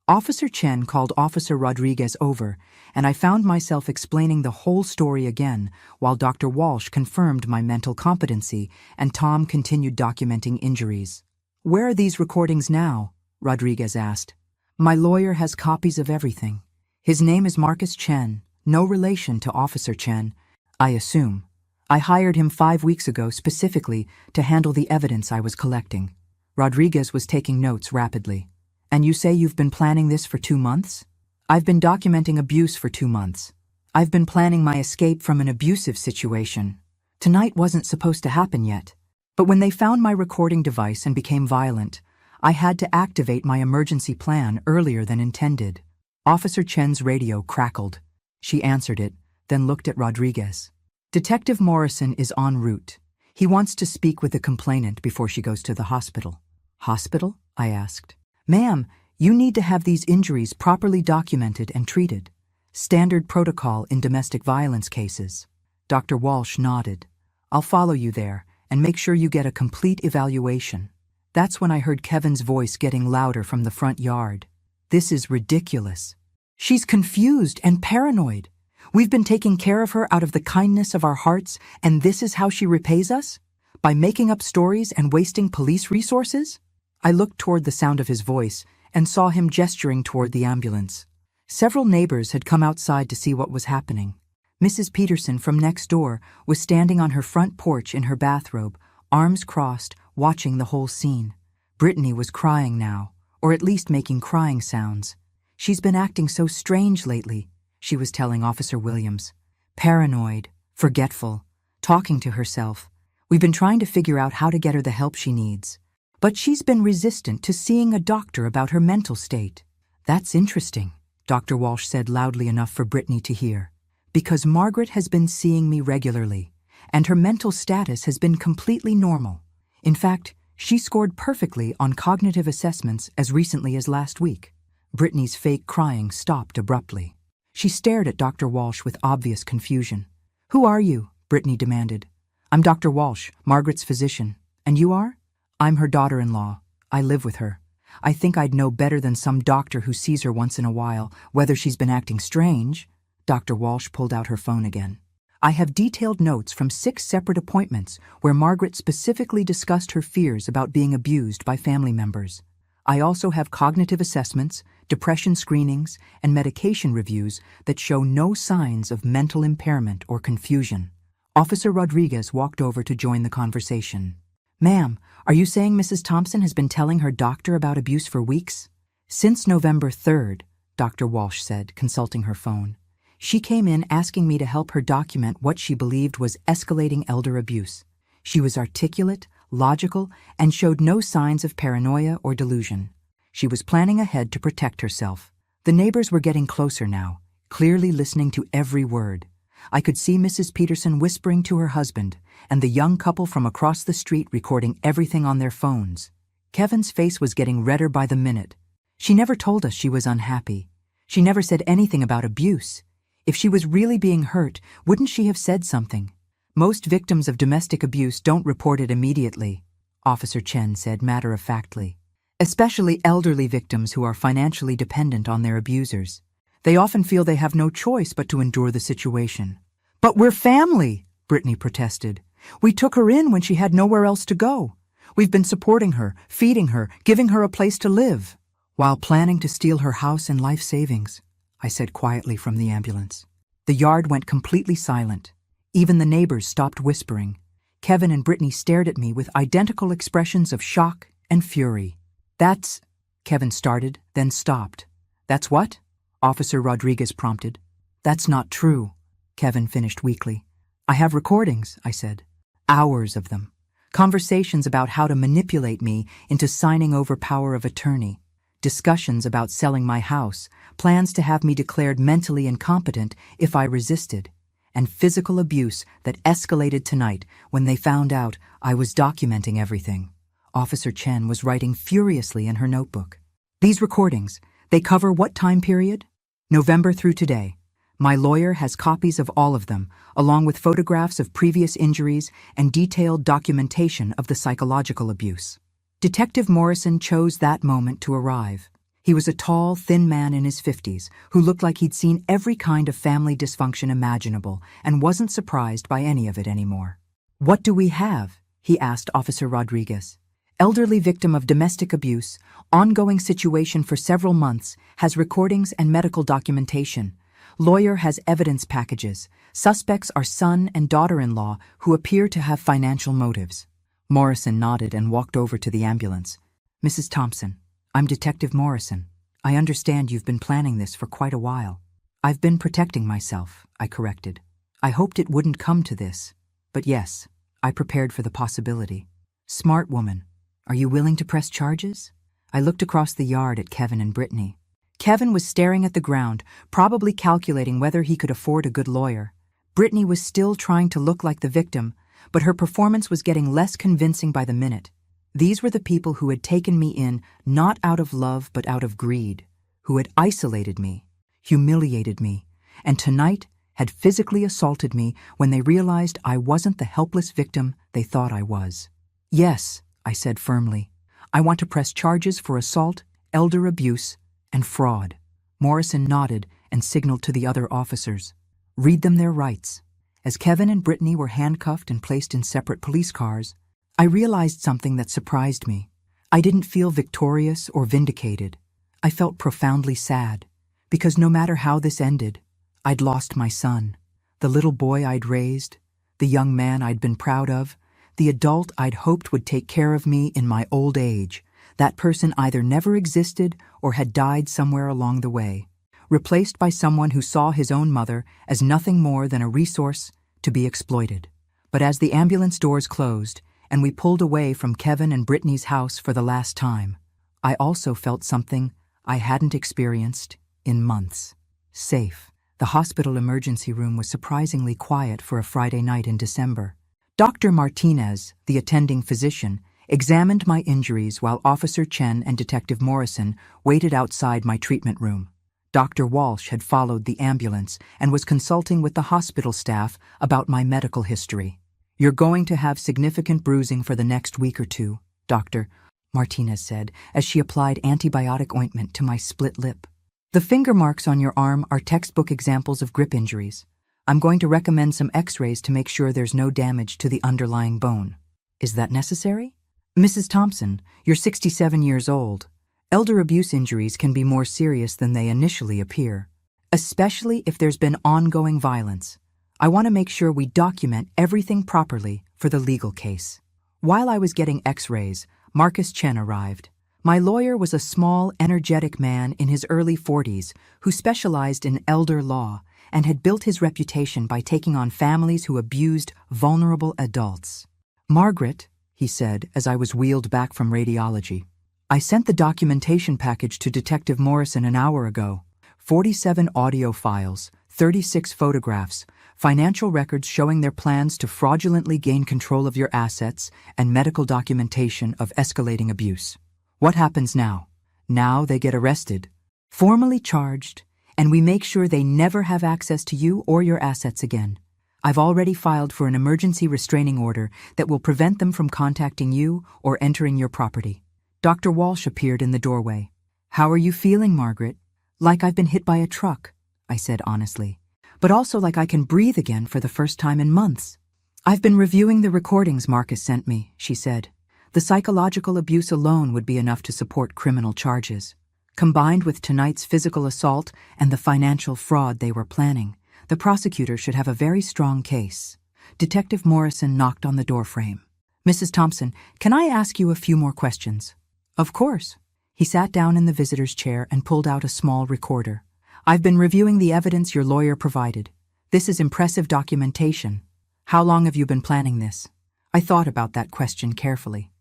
Officer Chen called Officer Rodriguez over, and I found myself explaining the whole story again while Dr. Walsh confirmed my mental competency and Tom continued documenting injuries. "Where are these recordings now?" Rodriguez asked. "My lawyer has copies of everything. His name is Marcus Chen, no relation to Officer Chen, I assume. I hired him 5 weeks ago specifically to handle the evidence I was collecting." Rodriguez was taking notes rapidly. "And you say you've been planning this for 2 months?" "I've been documenting abuse for 2 months. I've been planning my escape from an abusive situation. Tonight wasn't supposed to happen yet. But when they found my recording device and became violent, I had to activate my emergency plan earlier than intended." Officer Chen's radio crackled. She answered it, then looked at Rodriguez. "Detective Morrison is en route. He wants to speak with the complainant before she goes to the hospital." "Hospital?" I asked. "Ma'am, You need to have these injuries properly documented and treated. Standard protocol in domestic violence cases. Dr. Walsh nodded. I'll follow you there and make sure you get a complete evaluation. That's when I heard Kevin's voice getting louder from the front yard. This is ridiculous. She's confused and paranoid. We've been taking care of her out of the kindness of our hearts, and this is how she repays us? By making up stories and wasting police resources? I looked toward the sound of his voice and saw him gesturing toward the ambulance. Several neighbors had come outside to see what was happening. Mrs. Peterson from next door was standing on her front porch in her bathrobe, arms crossed, watching the whole scene. Brittany was crying now, or at least making crying sounds. She's been acting so strange lately, she was telling Officer Williams. Paranoid, forgetful, talking to herself. We've been trying to figure out how to get her the help she needs. But she's been resistant to seeing a doctor about her mental state. That's interesting, Dr. Walsh said loudly enough for Brittany to hear. Because Margaret has been seeing me regularly, and her mental status has been completely normal. In fact, she scored perfectly on cognitive assessments as recently as last week. Brittany's fake crying stopped abruptly. She stared at Dr. Walsh with obvious confusion. Who are you? Brittany demanded. I'm Dr. Walsh, Margaret's physician. And you are? I'm her daughter-in-law. I live with her. I think I'd know better than some doctor who sees her once in a while whether she's been acting strange. Dr. Walsh pulled out her phone again. I have detailed notes from 6 separate appointments where Margaret specifically discussed her fears about being abused by family members. I also have cognitive assessments, depression screenings, and medication reviews that show no signs of mental impairment or confusion. Officer Rodriguez walked over to join the conversation. Ma'am, are you saying Mrs. Thompson has been telling her doctor about abuse for weeks? Since November 3rd, Dr. Walsh said, consulting her phone. She came in asking me to help her document what she believed was escalating elder abuse. She was articulate, logical, and showed no signs of paranoia or delusion. She was planning ahead to protect herself. The neighbors were getting closer now, clearly listening to every word. I could see Mrs. Peterson whispering to her husband, and the young couple from across the street recording everything on their phones. Kevin's face was getting redder by the minute. She never told us she was unhappy. She never said anything about abuse. If she was really being hurt, wouldn't she have said something? Most victims of domestic abuse don't report it immediately, Officer Chen said matter-of-factly. Especially elderly victims who are financially dependent on their abusers. They often feel they have no choice but to endure the situation. But we're family, Brittany protested. We took her in when she had nowhere else to go. We've been supporting her, feeding her, giving her a place to live, while planning to steal her house and life savings, I said quietly from the ambulance. The yard went completely silent. Even the neighbors stopped whispering. Kevin and Brittany stared at me with identical expressions of shock and fury. That's... Kevin started, then stopped. That's what? Officer Rodriguez prompted. That's not true, Kevin finished weakly. I have recordings, I said. Hours of them. Conversations about how to manipulate me into signing over power of attorney. Discussions about selling my house, plans to have me declared mentally incompetent if I resisted, and physical abuse that escalated tonight when they found out I was documenting everything. Officer Chen was writing furiously in her notebook. These recordings, they cover what time period? November through today. My lawyer has copies of all of them, along with photographs of previous injuries and detailed documentation of the psychological abuse. Detective Morrison chose that moment to arrive. He was a tall, thin man in his 50s who looked like he'd seen every kind of family dysfunction imaginable and wasn't surprised by any of it anymore. What do we have? He asked Officer Rodriguez. Elderly victim of domestic abuse, ongoing situation for several months, has recordings and medical documentation. Lawyer has evidence packages. Suspects are son and daughter-in-law who appear to have financial motives. Morrison nodded and walked over to the ambulance. Mrs. Thompson, I'm Detective Morrison. I understand you've been planning this for quite a while. I've been protecting myself, I corrected. I hoped it wouldn't come to this. But yes, I prepared for the possibility. Smart woman. Are you willing to press charges? I looked across the yard at Kevin and Brittany. Kevin was staring at the ground, probably calculating whether he could afford a good lawyer. Brittany was still trying to look like the victim, but her performance was getting less convincing by the minute. These were the people who had taken me in not out of love but out of greed, who had isolated me, humiliated me, and tonight had physically assaulted me when they realized I wasn't the helpless victim they thought I was. Yes, I said firmly. I want to press charges for assault, elder abuse, and fraud. Morrison nodded and signaled to the other officers. Read them their rights. As Kevin and Brittany were handcuffed and placed in separate police cars, I realized something that surprised me. I didn't feel victorious or vindicated. I felt profoundly sad, because no matter how this ended, I'd lost my son, the little boy I'd raised, the young man I'd been proud of, the adult I'd hoped would take care of me in my old age. That person either never existed or had died somewhere along the way, replaced by someone who saw his own mother as nothing more than a resource to be exploited. But as the ambulance doors closed and we pulled away from Kevin and Brittany's house for the last time, I also felt something I hadn't experienced in months. Safe. The hospital emergency room was surprisingly quiet for a Friday night in December. Dr. Martinez, the attending physician, examined my injuries while Officer Chen and Detective Morrison waited outside my treatment room. Dr. Walsh had followed the ambulance and was consulting with the hospital staff about my medical history. You're going to have significant bruising for the next week or two, Dr. Martinez said as she applied antibiotic ointment to my split lip. The finger marks on your arm are textbook examples of grip injuries. I'm going to recommend some x-rays to make sure there's no damage to the underlying bone. Is that necessary? Mrs. Thompson, you're 67 years old. Elder abuse injuries can be more serious than they initially appear, especially if there's been ongoing violence. I want to make sure we document everything properly for the legal case. While I was getting x-rays, Marcus Chen arrived. My lawyer was a small, energetic man in his early 40s who specialized in elder law and had built his reputation by taking on families who abused vulnerable adults. Margaret, he said as I was wheeled back from radiology, I sent the documentation package to Detective Morrison an hour ago. 47 audio files, 36 photographs, financial records showing their plans to fraudulently gain control of your assets, and medical documentation of escalating abuse. What happens now? Now they get arrested, formally charged, and we make sure they never have access to you or your assets again. I've already filed for an emergency restraining order that will prevent them from contacting you or entering your property. Dr. Walsh appeared in the doorway. How are you feeling, Margaret? Like I've been hit by a truck, I said honestly, but also like I can breathe again for the first time in months. I've been reviewing the recordings Marcus sent me, she said. The psychological abuse alone would be enough to support criminal charges. Combined with tonight's physical assault and the financial fraud they were planning, the prosecutor should have a very strong case. Detective Morrison knocked on the doorframe. Mrs. Thompson, can I ask you a few more questions? Of course. He sat down in the visitor's chair and pulled out a small recorder. I've been reviewing the evidence your lawyer provided. This is impressive documentation. How long have you been planning this? I thought about that question carefully.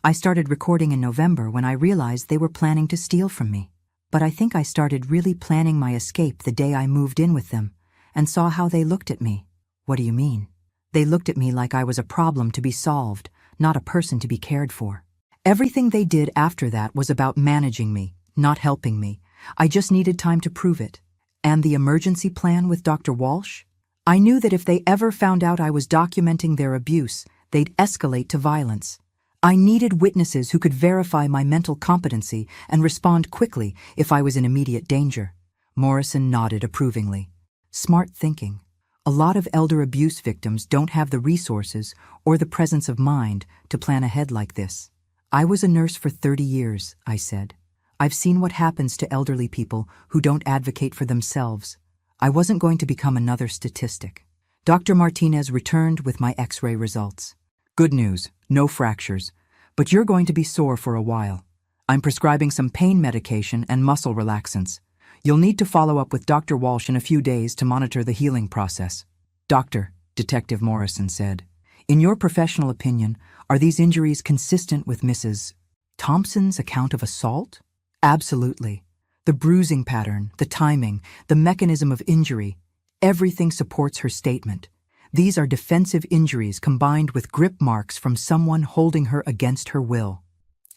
I started recording in November when I realized they were planning to steal from me. But I think I started really planning my escape the day I moved in with them and saw how they looked at me. What do you mean? They looked at me like I was a problem to be solved, not a person to be cared for. Everything they did after that was about managing me, not helping me. I just needed time to prove it. And the emergency plan with Dr. Walsh? I knew that if they ever found out I was documenting their abuse, they'd escalate to violence. I needed witnesses who could verify my mental competency and respond quickly if I was in immediate danger. Morrison nodded approvingly. Smart thinking. A lot of elder abuse victims don't have the resources or the presence of mind to plan ahead like this. I was a nurse for 30 years, I said. I've seen what happens to elderly people who don't advocate for themselves. I wasn't going to become another statistic. Dr. Martinez returned with my x-ray results. Good news, no fractures, but you're going to be sore for a while. I'm prescribing some pain medication and muscle relaxants. You'll need to follow up with Dr. Walsh in a few days to monitor the healing process. Doctor, Detective Morrison said, in your professional opinion, are these injuries consistent with Mrs. Thompson's account of assault? Absolutely. The bruising pattern, the timing, the mechanism of injury, everything supports her statement. These are defensive injuries combined with grip marks from someone holding her against her will.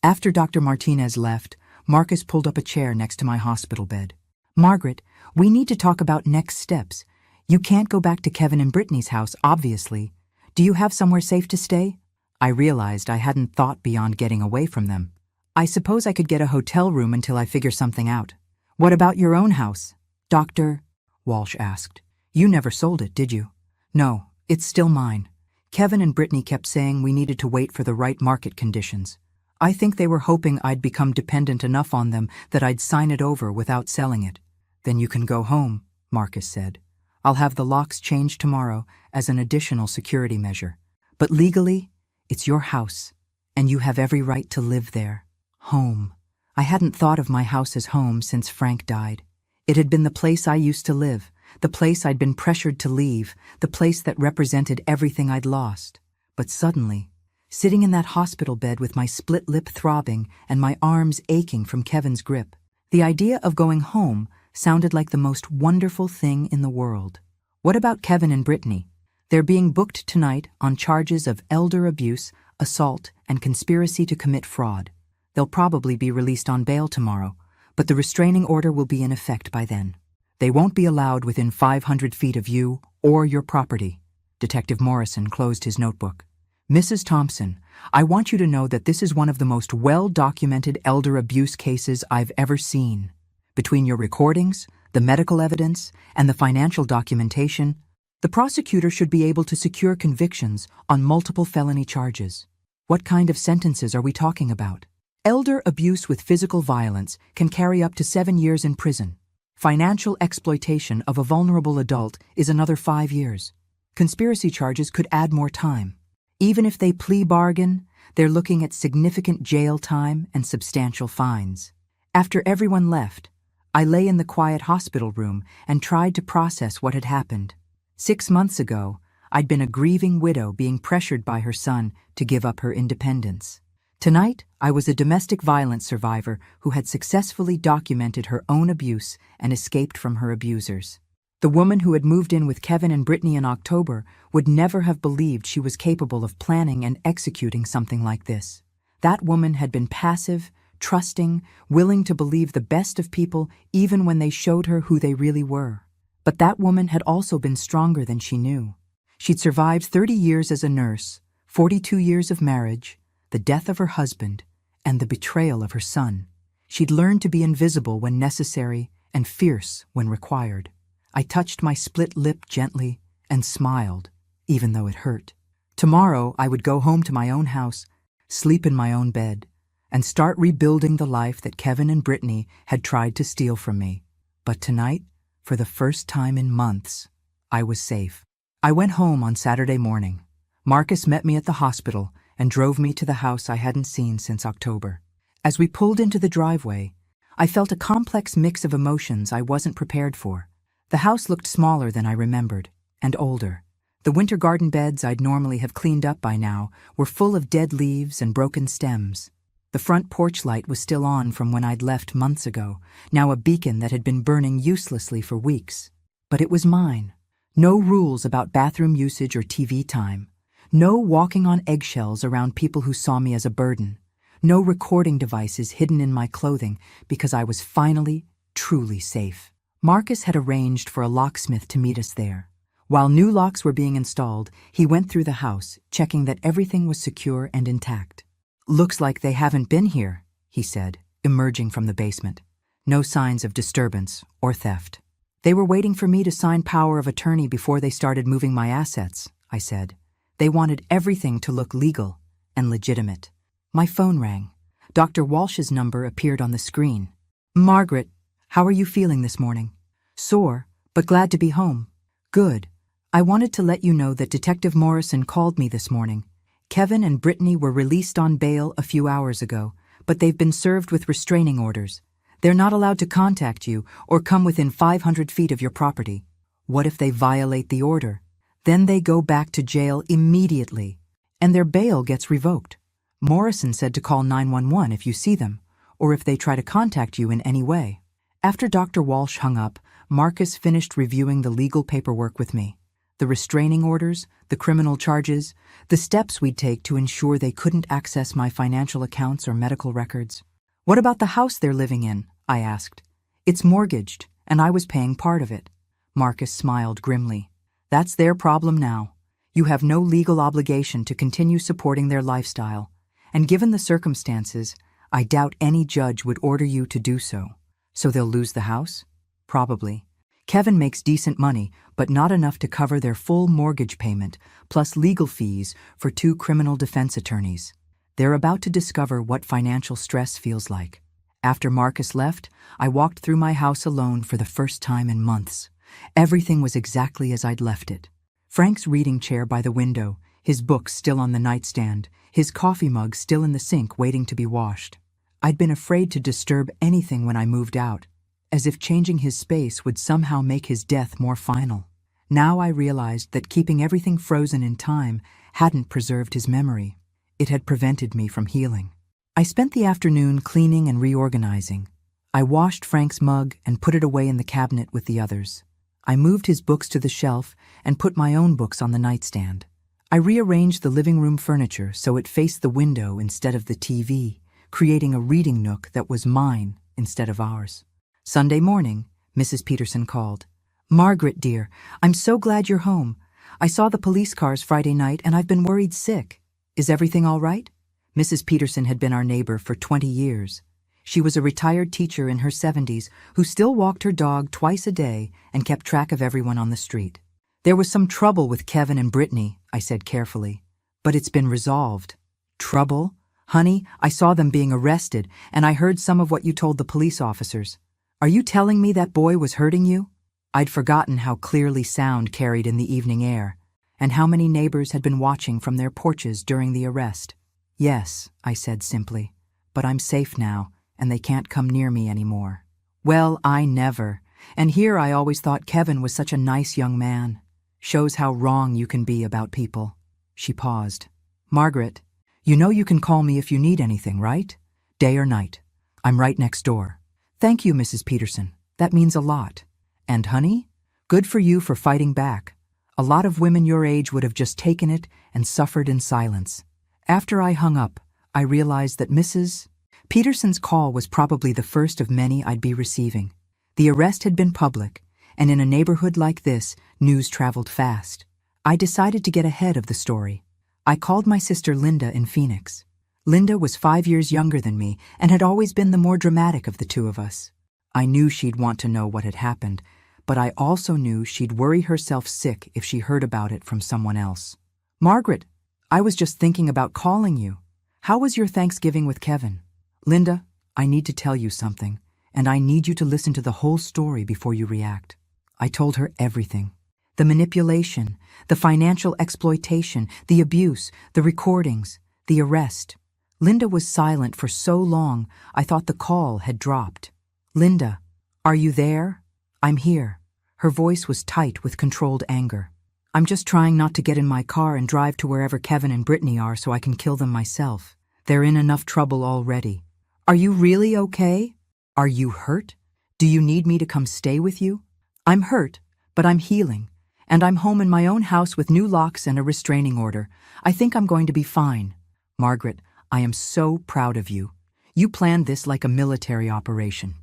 After Dr. Martinez left, Marcus pulled up a chair next to my hospital bed. Margaret, we need to talk about next steps. You can't go back to Kevin and Brittany's house, obviously. Do you have somewhere safe to stay? I realized I hadn't thought beyond getting away from them. I suppose I could get a hotel room until I figure something out. What about your own house? Dr. Walsh asked. You never sold it, did you? No, it's still mine. Kevin and Brittany kept saying we needed to wait for the right market conditions. I think they were hoping I'd become dependent enough on them that I'd sign it over without selling it. Then you can go home, Marcus said. I'll have the locks changed tomorrow as an additional security measure. But legally, it's your house, and you have every right to live there. Home. I hadn't thought of my house as home since Frank died. It had been the place I used to live, the place I'd been pressured to leave, the place that represented everything I'd lost. But suddenly, sitting in that hospital bed with my split lip throbbing and my arms aching from Kevin's grip, the idea of going home sounded like the most wonderful thing in the world. What about Kevin and Brittany? They're being booked tonight on charges of elder abuse, assault, and conspiracy to commit fraud. They'll probably be released on bail tomorrow, but the restraining order will be in effect by then. They won't be allowed within 500 feet of you or your property. Detective Morrison closed his notebook. Mrs. Thompson, I want you to know that this is one of the most well-documented elder abuse cases I've ever seen. Between your recordings, the medical evidence, and the financial documentation, the prosecutor should be able to secure convictions on multiple felony charges. What kind of sentences are we talking about? Elder abuse with physical violence can carry up to 7 years in prison. Financial exploitation of a vulnerable adult is another 5 years. Conspiracy charges could add more time. Even if they plea bargain, they're looking at significant jail time and substantial fines. After everyone left, I lay in the quiet hospital room and tried to process what had happened. 6 months ago, I'd been a grieving widow being pressured by her son to give up her independence. Tonight, I was a domestic violence survivor who had successfully documented her own abuse and escaped from her abusers. The woman who had moved in with Kevin and Brittany in October would never have believed she was capable of planning and executing something like this. That woman had been passive, trusting, willing to believe the best of people even when they showed her who they really were. But that woman had also been stronger than she knew. She'd survived 30 years as a nurse, 42 years of marriage, the death of her husband, and the betrayal of her son. She'd learned to be invisible when necessary and fierce when required. I touched my split lip gently and smiled, even though it hurt. Tomorrow I would go home to my own house, sleep in my own bed, and start rebuilding the life that Kevin and Brittany had tried to steal from me. But tonight, for the first time in months, I was safe. I went home on Saturday morning. Marcus met me at the hospital and drove me to the house I hadn't seen since October. As we pulled into the driveway, I felt a complex mix of emotions I wasn't prepared for. The house looked smaller than I remembered, and older. The winter garden beds I'd normally have cleaned up by now were full of dead leaves and broken stems. The front porch light was still on from when I'd left months ago, now a beacon that had been burning uselessly for weeks. But it was mine. No rules about bathroom usage or TV time. No walking on eggshells around people who saw me as a burden. No recording devices hidden in my clothing because I was finally, truly safe. Marcus had arranged for a locksmith to meet us there. While new locks were being installed, he went through the house, checking that everything was secure and intact. Looks like they haven't been here, he said, emerging from the basement. No signs of disturbance or theft. They were waiting for me to sign power of attorney before they started moving my assets, I said. They wanted everything to look legal and legitimate. My phone rang. Dr. Walsh's number appeared on the screen. Margaret, how are you feeling this morning? Sore, but glad to be home. Good. I wanted to let you know that Detective Morrison called me this morning. Kevin and Brittany were released on bail a few hours ago, but they've been served with restraining orders. They're not allowed to contact you or come within 500 feet of your property. What if they violate the order? Then they go back to jail immediately, and their bail gets revoked. Morrison said to call 911 if you see them, or if they try to contact you in any way. After Dr. Walsh hung up, Marcus finished reviewing the legal paperwork with me. The restraining orders, the criminal charges, the steps we'd take to ensure they couldn't access my financial accounts or medical records. What about the house they're living in? I asked. It's mortgaged, and I was paying part of it. Marcus smiled grimly. That's their problem now. You have no legal obligation to continue supporting their lifestyle, and given the circumstances, I doubt any judge would order you to do so. So they'll lose the house? Probably. Kevin makes decent money, but not enough to cover their full mortgage payment, plus legal fees for 2 criminal defense attorneys. They're about to discover what financial stress feels like. After Marcus left, I walked through my house alone for the first time in months. Everything was exactly as I'd left it. Frank's reading chair by the window, his books still on the nightstand, his coffee mug still in the sink waiting to be washed. I'd been afraid to disturb anything when I moved out, as if changing his space would somehow make his death more final. Now I realized that keeping everything frozen in time hadn't preserved his memory. It had prevented me from healing. I spent the afternoon cleaning and reorganizing. I washed Frank's mug and put it away in the cabinet with the others. I moved his books to the shelf and put my own books on the nightstand. I rearranged the living room furniture so it faced the window instead of the TV, creating a reading nook that was mine instead of ours. Sunday morning, Mrs. Peterson called. "Margaret, dear, I'm so glad you're home. I saw the police cars Friday night and I've been worried sick. Is everything all right?" Mrs. Peterson had been our neighbor for 20 years. She was a retired teacher in her 70s who still walked her dog twice a day and kept track of everyone on the street. "There was some trouble with Kevin and Brittany," I said carefully, "but it's been resolved." "Trouble? Honey, I saw them being arrested and I heard some of what you told the police officers. Are you telling me that boy was hurting you?" I'd forgotten how clearly sound carried in the evening air, and how many neighbors had been watching from their porches during the arrest. "Yes," I said simply, "but I'm safe now, and they can't come near me anymore." "Well, I never. And here I always thought Kevin was such a nice young man. Shows how wrong you can be about people." She paused. "Margaret, you know you can call me if you need anything, right? Day or night. I'm right next door." "Thank you, Mrs. Peterson. That means a lot. And honey, good for you for fighting back. A lot of women your age would have just taken it and suffered in silence." After I hung up, I realized that Mrs. Peterson's call was probably the first of many I'd be receiving. The arrest had been public, and in a neighborhood like this, news traveled fast. I decided to get ahead of the story. I called my sister Linda in Phoenix. Linda was 5 years younger than me and had always been the more dramatic of the two of us. I knew she'd want to know what had happened, but I also knew she'd worry herself sick if she heard about it from someone else. "Margaret, I was just thinking about calling you. How was your Thanksgiving with Kevin?" "Linda, I need to tell you something, and I need you to listen to the whole story before you react." I told her everything. The manipulation, the financial exploitation, the abuse, the recordings, the arrest. Linda was silent for so long, I thought the call had dropped. "Linda, are you there?" "I'm here." Her voice was tight with controlled anger. "I'm just trying not to get in my car and drive to wherever Kevin and Brittany are so I can kill them myself. They're in enough trouble already." "Are you really okay? Are you hurt? Do you need me to come stay with you?" "I'm hurt, but I'm healing, and I'm home in my own house with new locks and a restraining order. I think I'm going to be fine." "Margaret, I am so proud of you. You planned this like a military operation.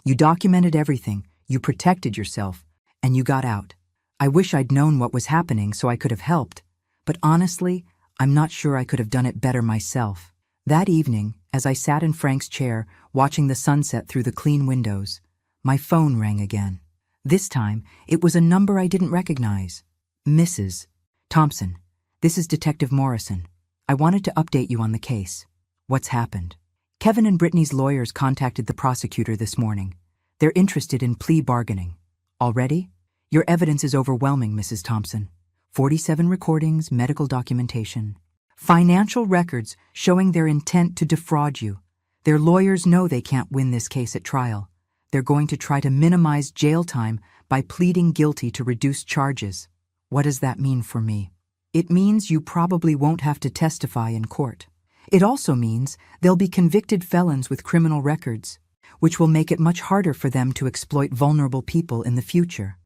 You documented everything, you protected yourself, and you got out. I wish I'd known what was happening so I could have helped, but honestly, I'm not sure I could have done it better myself." That evening, as I sat in Frank's chair, watching the sunset through the clean windows, my phone rang again. This time, it was a number I didn't recognize. "Mrs. Thompson, this is Detective Morrison. I wanted to update you on the case." "What's happened?" "Kevin and Brittany's lawyers contacted the prosecutor this morning. They're interested in plea bargaining." "Already?" "Your evidence is overwhelming, Mrs. Thompson. 47 recordings, medical documentation. Financial records showing their intent to defraud you. Their lawyers know they can't win this case at trial. They're going to try to minimize jail time by pleading guilty to reduce charges." "What does that mean for me?" "It means you probably won't have to testify in court. It also means they'll be convicted felons with criminal records, which will make it much harder for them to exploit vulnerable people in the future."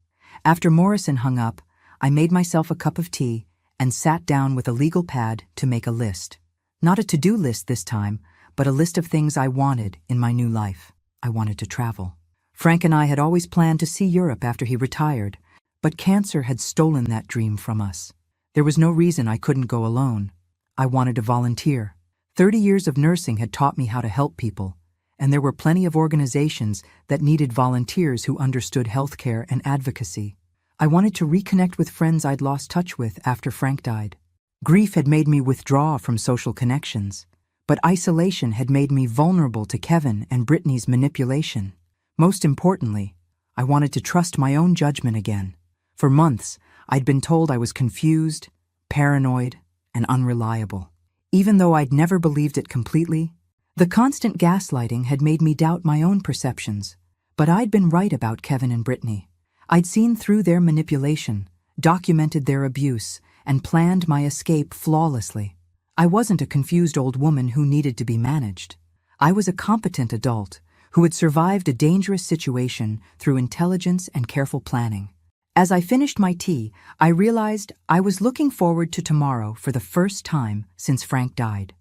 After Morrison hung up, I made myself a cup of tea and sat down with a legal pad to make a list. Not a to-do list this time, but a list of things I wanted in my new life. I wanted to travel. Frank and I had always planned to see Europe after he retired, but cancer had stolen that dream from us. There was no reason I couldn't go alone. I wanted to volunteer. 30 years of nursing had taught me how to help people, and there were plenty of organizations that needed volunteers who understood healthcare and advocacy. I wanted to reconnect with friends I'd lost touch with after Frank died. Grief had made me withdraw from social connections, but isolation had made me vulnerable to Kevin and Brittany's manipulation. Most importantly, I wanted to trust my own judgment again. For months, I'd been told I was confused, paranoid, and unreliable. Even though I'd never believed it completely, the constant gaslighting had made me doubt my own perceptions. But I'd been right about Kevin and Brittany. I'd seen through their manipulation, documented their abuse, and planned my escape flawlessly. I wasn't a confused old woman who needed to be managed. I was a competent adult who had survived a dangerous situation through intelligence and careful planning. As I finished my tea, I realized I was looking forward to tomorrow for the first time since Frank died.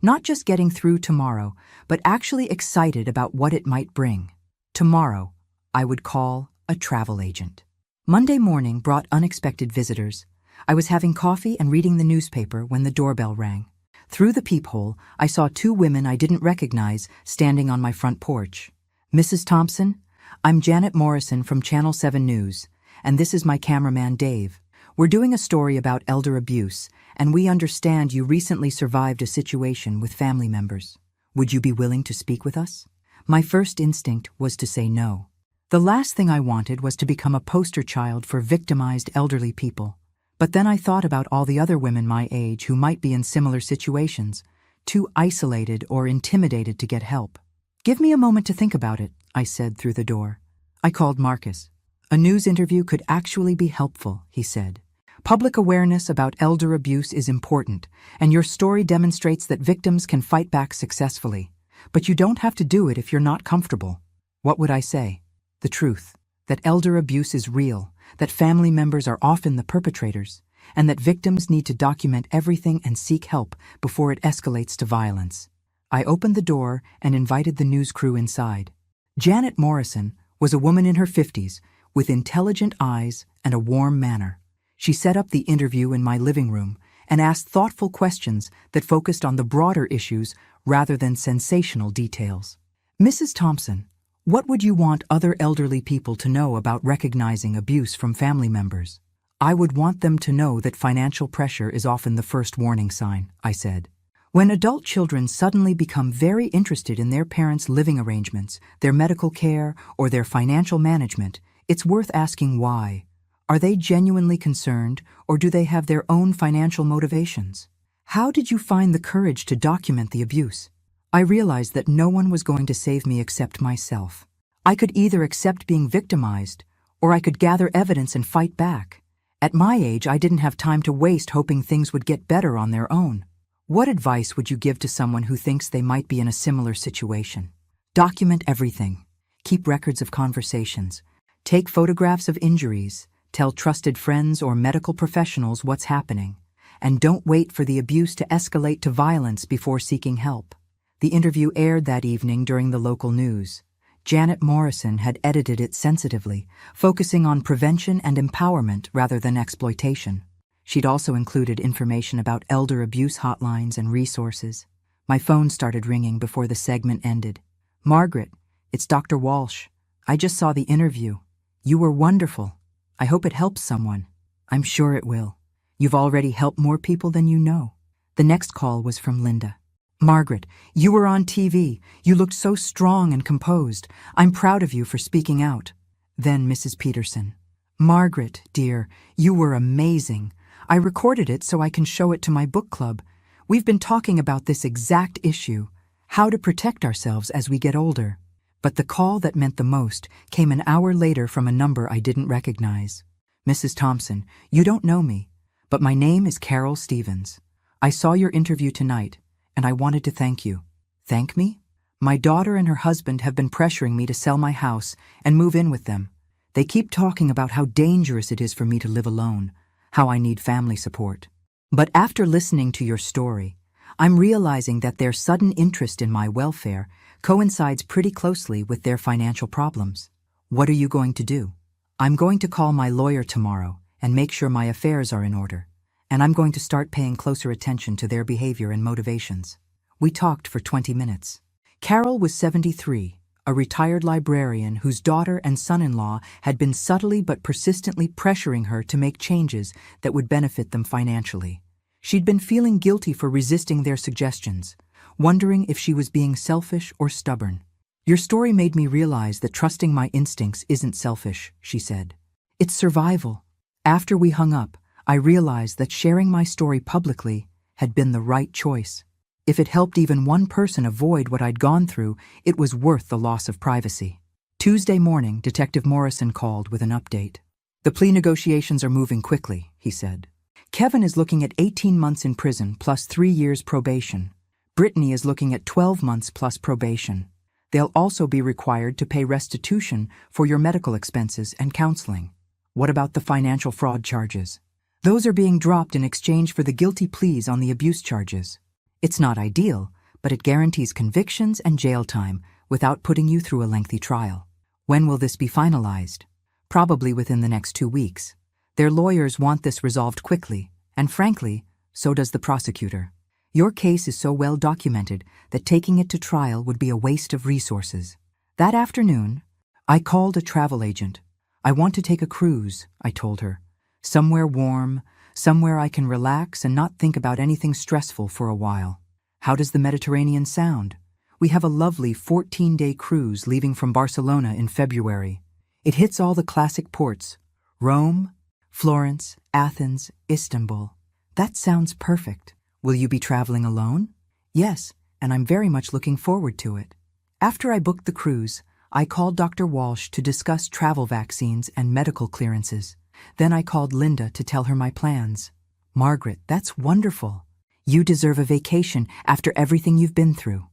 Not just getting through tomorrow, but actually excited about what it might bring. Tomorrow, I would call a travel agent. Monday morning brought unexpected visitors. I was having coffee and reading the newspaper when the doorbell rang. Through the peephole, I saw two women I didn't recognize standing on my front porch. "Mrs. Thompson, I'm Janet Morrison from Channel 7 News, and this is my cameraman Dave. We're doing a story about elder abuse, and we understand you recently survived a situation with family members. Would you be willing to speak with us?" My first instinct was to say no. The last thing I wanted was to become a poster child for victimized elderly people. But then I thought about all the other women my age who might be in similar situations, too isolated or intimidated to get help. "Give me a moment to think about it," I said through the door. I called Marcus. "A news interview could actually be helpful," he said. "Public awareness about elder abuse is important, and your story demonstrates that victims can fight back successfully. But you don't have to do it if you're not comfortable." What would I say? The truth, that elder abuse is real, that family members are often the perpetrators, and that victims need to document everything and seek help before it escalates to violence. I opened the door and invited the news crew inside. Janet Morrison was a woman in her 50s with intelligent eyes and a warm manner. She set up the interview in my living room and asked thoughtful questions that focused on the broader issues rather than sensational details. "Mrs. Thompson, what would you want other elderly people to know about recognizing abuse from family members?" "I would want them to know that financial pressure is often the first warning sign," I said. When adult children suddenly become very interested in their parents' living arrangements, their medical care, or their financial management, it's worth asking why. Are they genuinely concerned, or do they have their own financial motivations? "How did you find the courage to document the abuse?" I realized that no one was going to save me except myself. I could either accept being victimized, or I could gather evidence and fight back. At my age, I didn't have time to waste hoping things would get better on their own. What advice would you give to someone who thinks they might be in a similar situation? Document everything. Keep records of conversations. Take photographs of injuries. Tell trusted friends or medical professionals what's happening. And don't wait for the abuse to escalate to violence before seeking help. The interview aired that evening during the local news. Janet Morrison had edited it sensitively, focusing on prevention and empowerment rather than exploitation. She'd also included information about elder abuse hotlines and resources. My phone started ringing before the segment ended. "Margaret, it's Dr. Walsh. I just saw the interview. You were wonderful. I hope it helps someone." "I'm sure it will. You've already helped more people than you know." The next call was from Linda. "Margaret, you were on TV. You looked so strong and composed. I'm proud of you for speaking out." Then Mrs. Peterson. "Margaret, dear, you were amazing. I recorded it so I can show it to my book club. We've been talking about this exact issue, how to protect ourselves as we get older." But the call that meant the most came an hour later from a number I didn't recognize. "Mrs. Thompson, you don't know me, but my name is Carol Stevens. I saw your interview tonight, and I wanted to thank you." "Thank me?" "My daughter and her husband have been pressuring me to sell my house and move in with them. They keep talking about how dangerous it is for me to live alone. how I need family support. But after listening to your story, I'm realizing that their sudden interest in my welfare coincides pretty closely with their financial problems. What are you going to do? I'm going to call my lawyer tomorrow and make sure my affairs are in order. And I'm going to start paying closer attention to their behavior and motivations. We talked for 20 minutes. Carol was 73, a retired librarian whose daughter and son-in-law had been subtly but persistently pressuring her to make changes that would benefit them financially. She'd been feeling guilty for resisting their suggestions, wondering if she was being selfish or stubborn. Your story made me realize that trusting my instincts isn't selfish, she said. It's survival. After we hung up, I realized that sharing my story publicly had been the right choice. If it helped even one person avoid what I'd gone through, it was worth the loss of privacy. Tuesday morning, Detective Morrison called with an update. The plea negotiations are moving quickly, he said. Kevin is looking at 18 months in prison plus 3 years probation. Brittany is looking at 12 months plus probation. They'll also be required to pay restitution for your medical expenses and counseling. What about the financial fraud charges? Those are being dropped in exchange for the guilty pleas on the abuse charges. It's not ideal, but it guarantees convictions and jail time without putting you through a lengthy trial. When will this be finalized? Probably within the next 2 weeks. Their lawyers want this resolved quickly, and frankly, so does the prosecutor. Your case is so well documented that taking it to trial would be a waste of resources. That afternoon, I called a travel agent. I want to take a cruise, I told her. Somewhere warm, somewhere I can relax and not think about anything stressful for a while. How does the Mediterranean sound? We have a lovely 14-day cruise leaving from Barcelona in February. It hits all the classic ports: Rome, Florence, Athens, Istanbul. That sounds perfect. Will you be traveling alone? Yes, and I'm very much looking forward to it. After I booked the cruise, I called Dr. Walsh to discuss travel vaccines and medical clearances. Then I called Linda to tell her my plans. Margaret, that's wonderful. You deserve a vacation after everything you've been through.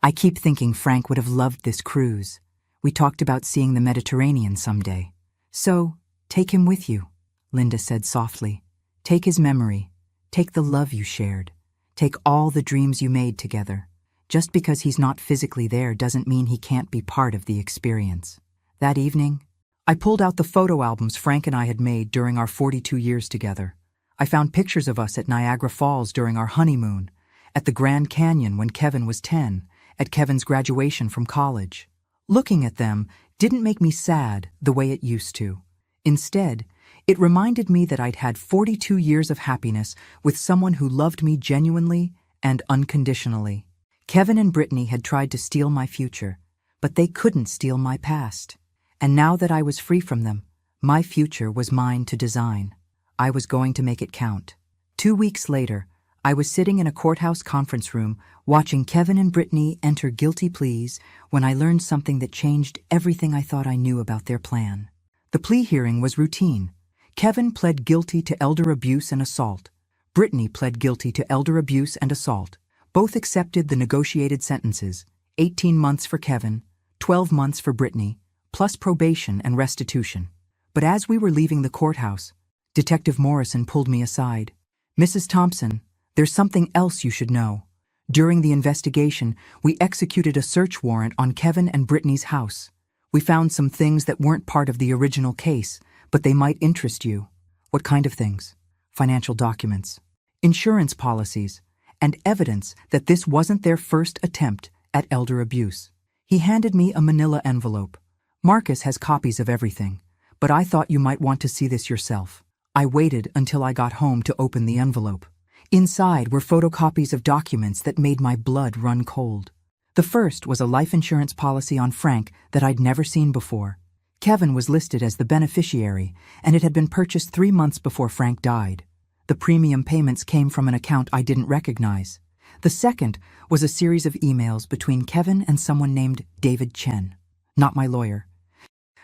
I keep thinking Frank would have loved this cruise. We talked about seeing the Mediterranean someday. So, take him with you, Linda said softly. Take his memory. Take the love you shared. Take all the dreams you made together. Just because he's not physically there doesn't mean he can't be part of the experience. That evening, I pulled out the photo albums Frank and I had made during our 42 years together. I found pictures of us at Niagara Falls during our honeymoon, at the Grand Canyon when Kevin was 10, at Kevin's graduation from college. Looking at them didn't make me sad the way it used to. Instead, it reminded me that I'd had 42 years of happiness with someone who loved me genuinely and unconditionally. Kevin and Brittany had tried to steal my future, but they couldn't steal my past. And now that I was free from them, my future was mine to design. I was going to make it count. 2 weeks later, I was sitting in a courthouse conference room watching Kevin and Brittany enter guilty pleas when I learned something that changed everything I thought I knew about their plan. The plea hearing was routine. Kevin pled guilty to elder abuse and assault. Brittany pled guilty to elder abuse and assault. Both accepted the negotiated sentences, 18 months for Kevin, 12 months for Brittany, plus probation and restitution. But as we were leaving the courthouse, Detective Morrison pulled me aside. Mrs. Thompson, there's something else you should know. During the investigation, we executed a search warrant on Kevin and Brittany's house. We found some things that weren't part of the original case, but they might interest you. What kind of things? Financial documents, insurance policies, and evidence that this wasn't their first attempt at elder abuse. He handed me a manila envelope. Marcus has copies of everything, but I thought you might want to see this yourself. I waited until I got home to open the envelope. Inside were photocopies of documents that made my blood run cold. The first was a life insurance policy on Frank that I'd never seen before. Kevin was listed as the beneficiary, and it had been purchased 3 months before Frank died. The premium payments came from an account I didn't recognize. The second was a series of emails between Kevin and someone named David Chen, not my lawyer,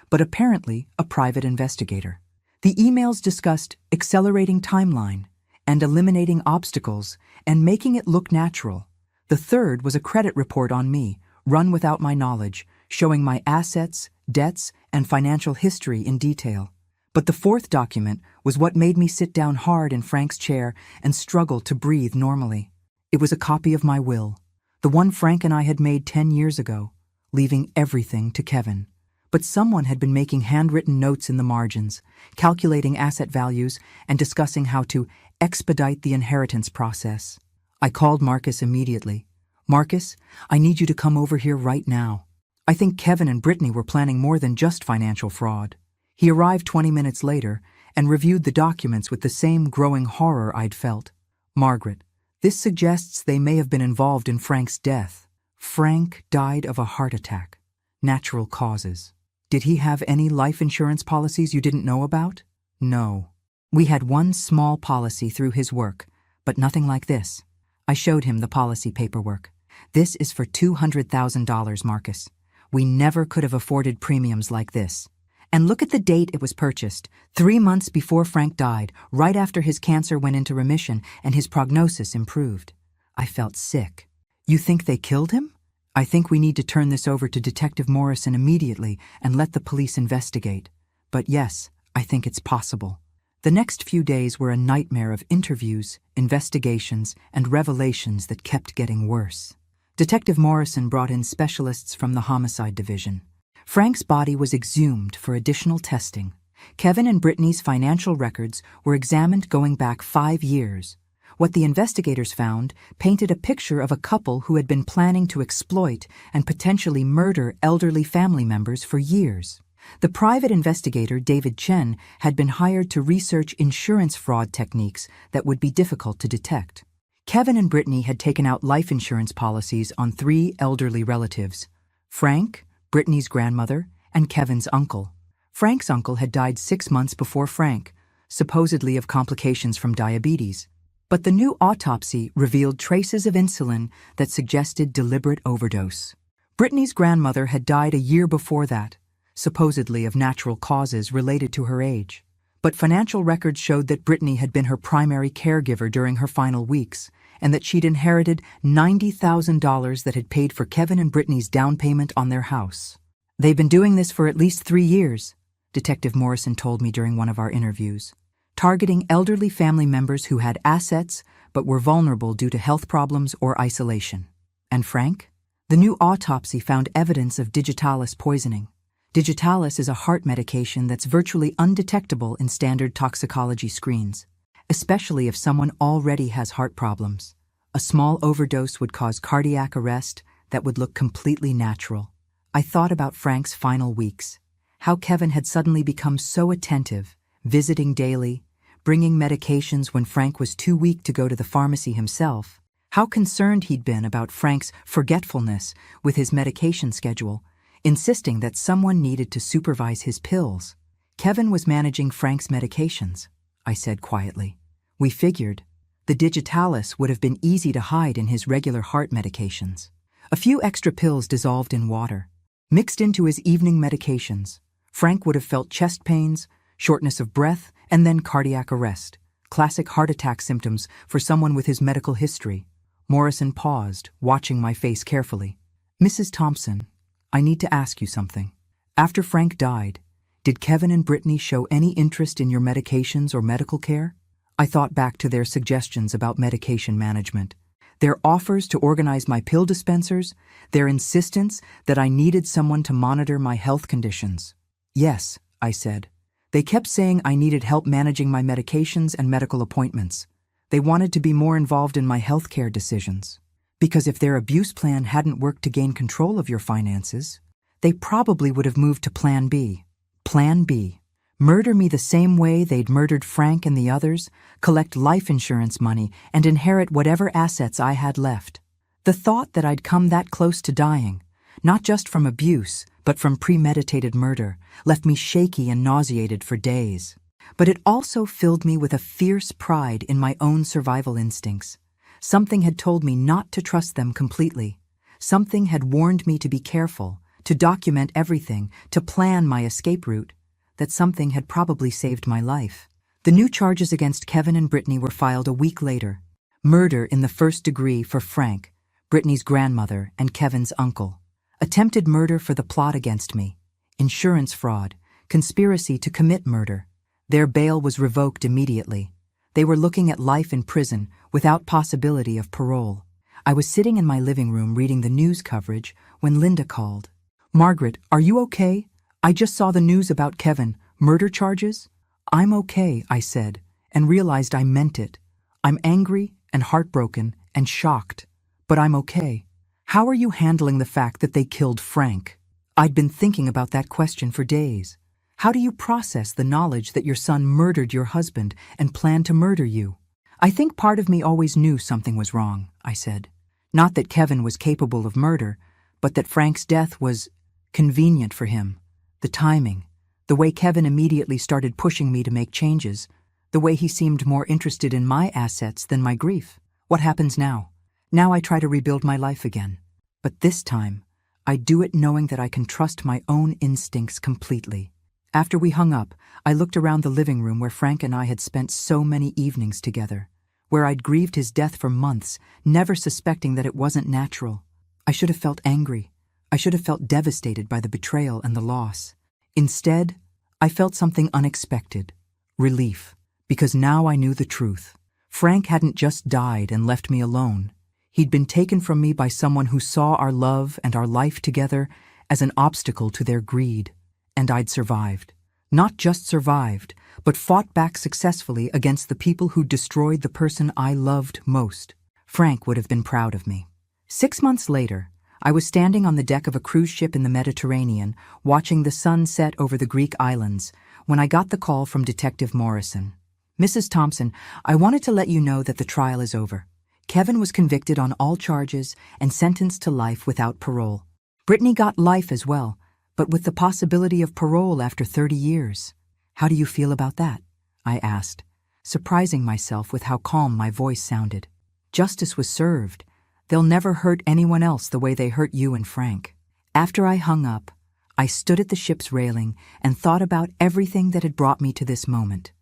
but apparently a private investigator. The emails discussed accelerating timeline and eliminating obstacles and making it look natural. The third was a credit report on me, run without my knowledge, showing my assets, debts, and financial history in detail. But the fourth document was what made me sit down hard in Frank's chair and struggle to breathe normally. It was a copy of my will, the one Frank and I had made 10 years ago, leaving everything to Kevin. But someone had been making handwritten notes in the margins, calculating asset values, and discussing how to expedite the inheritance process. I called Marcus immediately. "Marcus, I need you to come over here right now. I think Kevin and Brittany were planning more than just financial fraud." He arrived 20 minutes later and reviewed the documents with the same growing horror I'd felt. "Margaret, this suggests they may have been involved in Frank's death. Frank died of a heart attack. Natural causes. Did he have any life insurance policies you didn't know about?" "No. We had one small policy through his work, but nothing like this." I showed him the policy paperwork. "This is for $200,000, Marcus. We never could have afforded premiums like this. And look at the date it was purchased, 3 months before Frank died, right after his cancer went into remission and his prognosis improved." I felt sick. "You think they killed him?" "I think we need to turn this over to Detective Morrison immediately and let the police investigate. But yes, I think it's possible." The next few days were a nightmare of interviews, investigations, and revelations that kept getting worse. Detective Morrison brought in specialists from the homicide division. Frank's body was exhumed for additional testing. Kevin and Brittany's financial records were examined going back 5 years. What the investigators found painted a picture of a couple who had been planning to exploit and potentially murder elderly family members for years. The private investigator, David Chen, had been hired to research insurance fraud techniques that would be difficult to detect. Kevin and Brittany had taken out life insurance policies on 3 elderly relatives: Frank, Brittany's grandmother, and Kevin's uncle. Frank's uncle had died 6 months before Frank, supposedly of complications from diabetes. But the new autopsy revealed traces of insulin that suggested deliberate overdose. Brittany's grandmother had died a year before that, supposedly of natural causes related to her age. But financial records showed that Brittany had been her primary caregiver during her final weeks, and that she'd inherited $90,000 that had paid for Kevin and Brittany's down payment on their house. "They've been doing this for at least 3 years, Detective Morrison told me during one of our interviews, targeting elderly family members who had assets but were vulnerable due to health problems or isolation." And Frank? The new autopsy found evidence of digitalis poisoning. Digitalis is a heart medication that's virtually undetectable in standard toxicology screens, especially if someone already has heart problems. A small overdose would cause cardiac arrest that would look completely natural. I thought about Frank's final weeks, how Kevin had suddenly become so attentive, visiting daily, bringing medications when Frank was too weak to go to the pharmacy himself, how concerned he'd been about Frank's forgetfulness with his medication schedule, insisting that someone needed to supervise his pills. "Kevin was managing Frank's medications," I said quietly. "We figured the digitalis would have been easy to hide in his regular heart medications. A few extra pills dissolved in water, mixed into his evening medications. Frank would have felt chest pains, shortness of breath, and then cardiac arrest. Classic heart attack symptoms for someone with his medical history." Morrison paused, watching my face carefully. "Mrs. Thompson, I need to ask you something. After Frank died, did Kevin and Brittany show any interest in your medications or medical care?" I thought back to their suggestions about medication management, their offers to organize my pill dispensers, their insistence that I needed someone to monitor my health conditions. "Yes," I said. "They kept saying I needed help managing my medications and medical appointments. They wanted to be more involved in my healthcare decisions. Because if their abuse plan hadn't worked to gain control of your finances, they probably would have moved to Plan B. Plan B. Murder me the same way they'd murdered Frank and the others, collect life insurance money, and inherit whatever assets I had left. The thought that I'd come that close to dying, not just from abuse, but from premeditated murder, left me shaky and nauseated for days. But it also filled me with a fierce pride in my own survival instincts. Something had told me not to trust them completely. Something had warned me to be careful, to document everything, to plan my escape route. That something had probably saved my life. The new charges against Kevin and Brittany were filed a week later. Murder in the first degree for Frank, Brittany's grandmother, and Kevin's uncle. Attempted murder for the plot against me. Insurance fraud. Conspiracy to commit murder. Their bail was revoked immediately. They were looking at life in prison without possibility of parole. I was sitting in my living room reading the news coverage when Linda called. "Margaret, are you okay? I just saw the news about Kevin. Murder charges?" "I'm okay," I said, and realized I meant it. "I'm angry and heartbroken and shocked, but I'm okay." "How are you handling the fact that they killed Frank?" I'd been thinking about that question for days. How do you process the knowledge that your son murdered your husband and planned to murder you? "I think part of me always knew something was wrong," I said. "Not that Kevin was capable of murder, but that Frank's death was convenient for him. The timing, the way Kevin immediately started pushing me to make changes, the way he seemed more interested in my assets than my grief. What happens now? Now I try to rebuild my life again. But this time, I do it knowing that I can trust my own instincts completely." After we hung up, I looked around the living room where Frank and I had spent so many evenings together, where I'd grieved his death for months, never suspecting that it wasn't natural. I should have felt angry. I should have felt devastated by the betrayal and the loss. Instead, I felt something unexpected: relief, because now I knew the truth. Frank hadn't just died and left me alone. He'd been taken from me by someone who saw our love and our life together as an obstacle to their greed. And I'd survived. Not just survived, but fought back successfully against the people who destroyed the person I loved most. Frank would have been proud of me. 6 months later, I was standing on the deck of a cruise ship in the Mediterranean, watching the sun set over the Greek islands, when I got the call from Detective Morrison. "Mrs. Thompson, I wanted to let you know that the trial is over. Kevin was convicted on all charges and sentenced to life without parole. Brittany got life as well, but with the possibility of parole after 30 years. How do you feel about that?" I asked, surprising myself with how calm my voice sounded. "Justice was served. They'll never hurt anyone else the way they hurt you and Frank." After I hung up, I stood at the ship's railing and thought about everything that had brought me to this moment.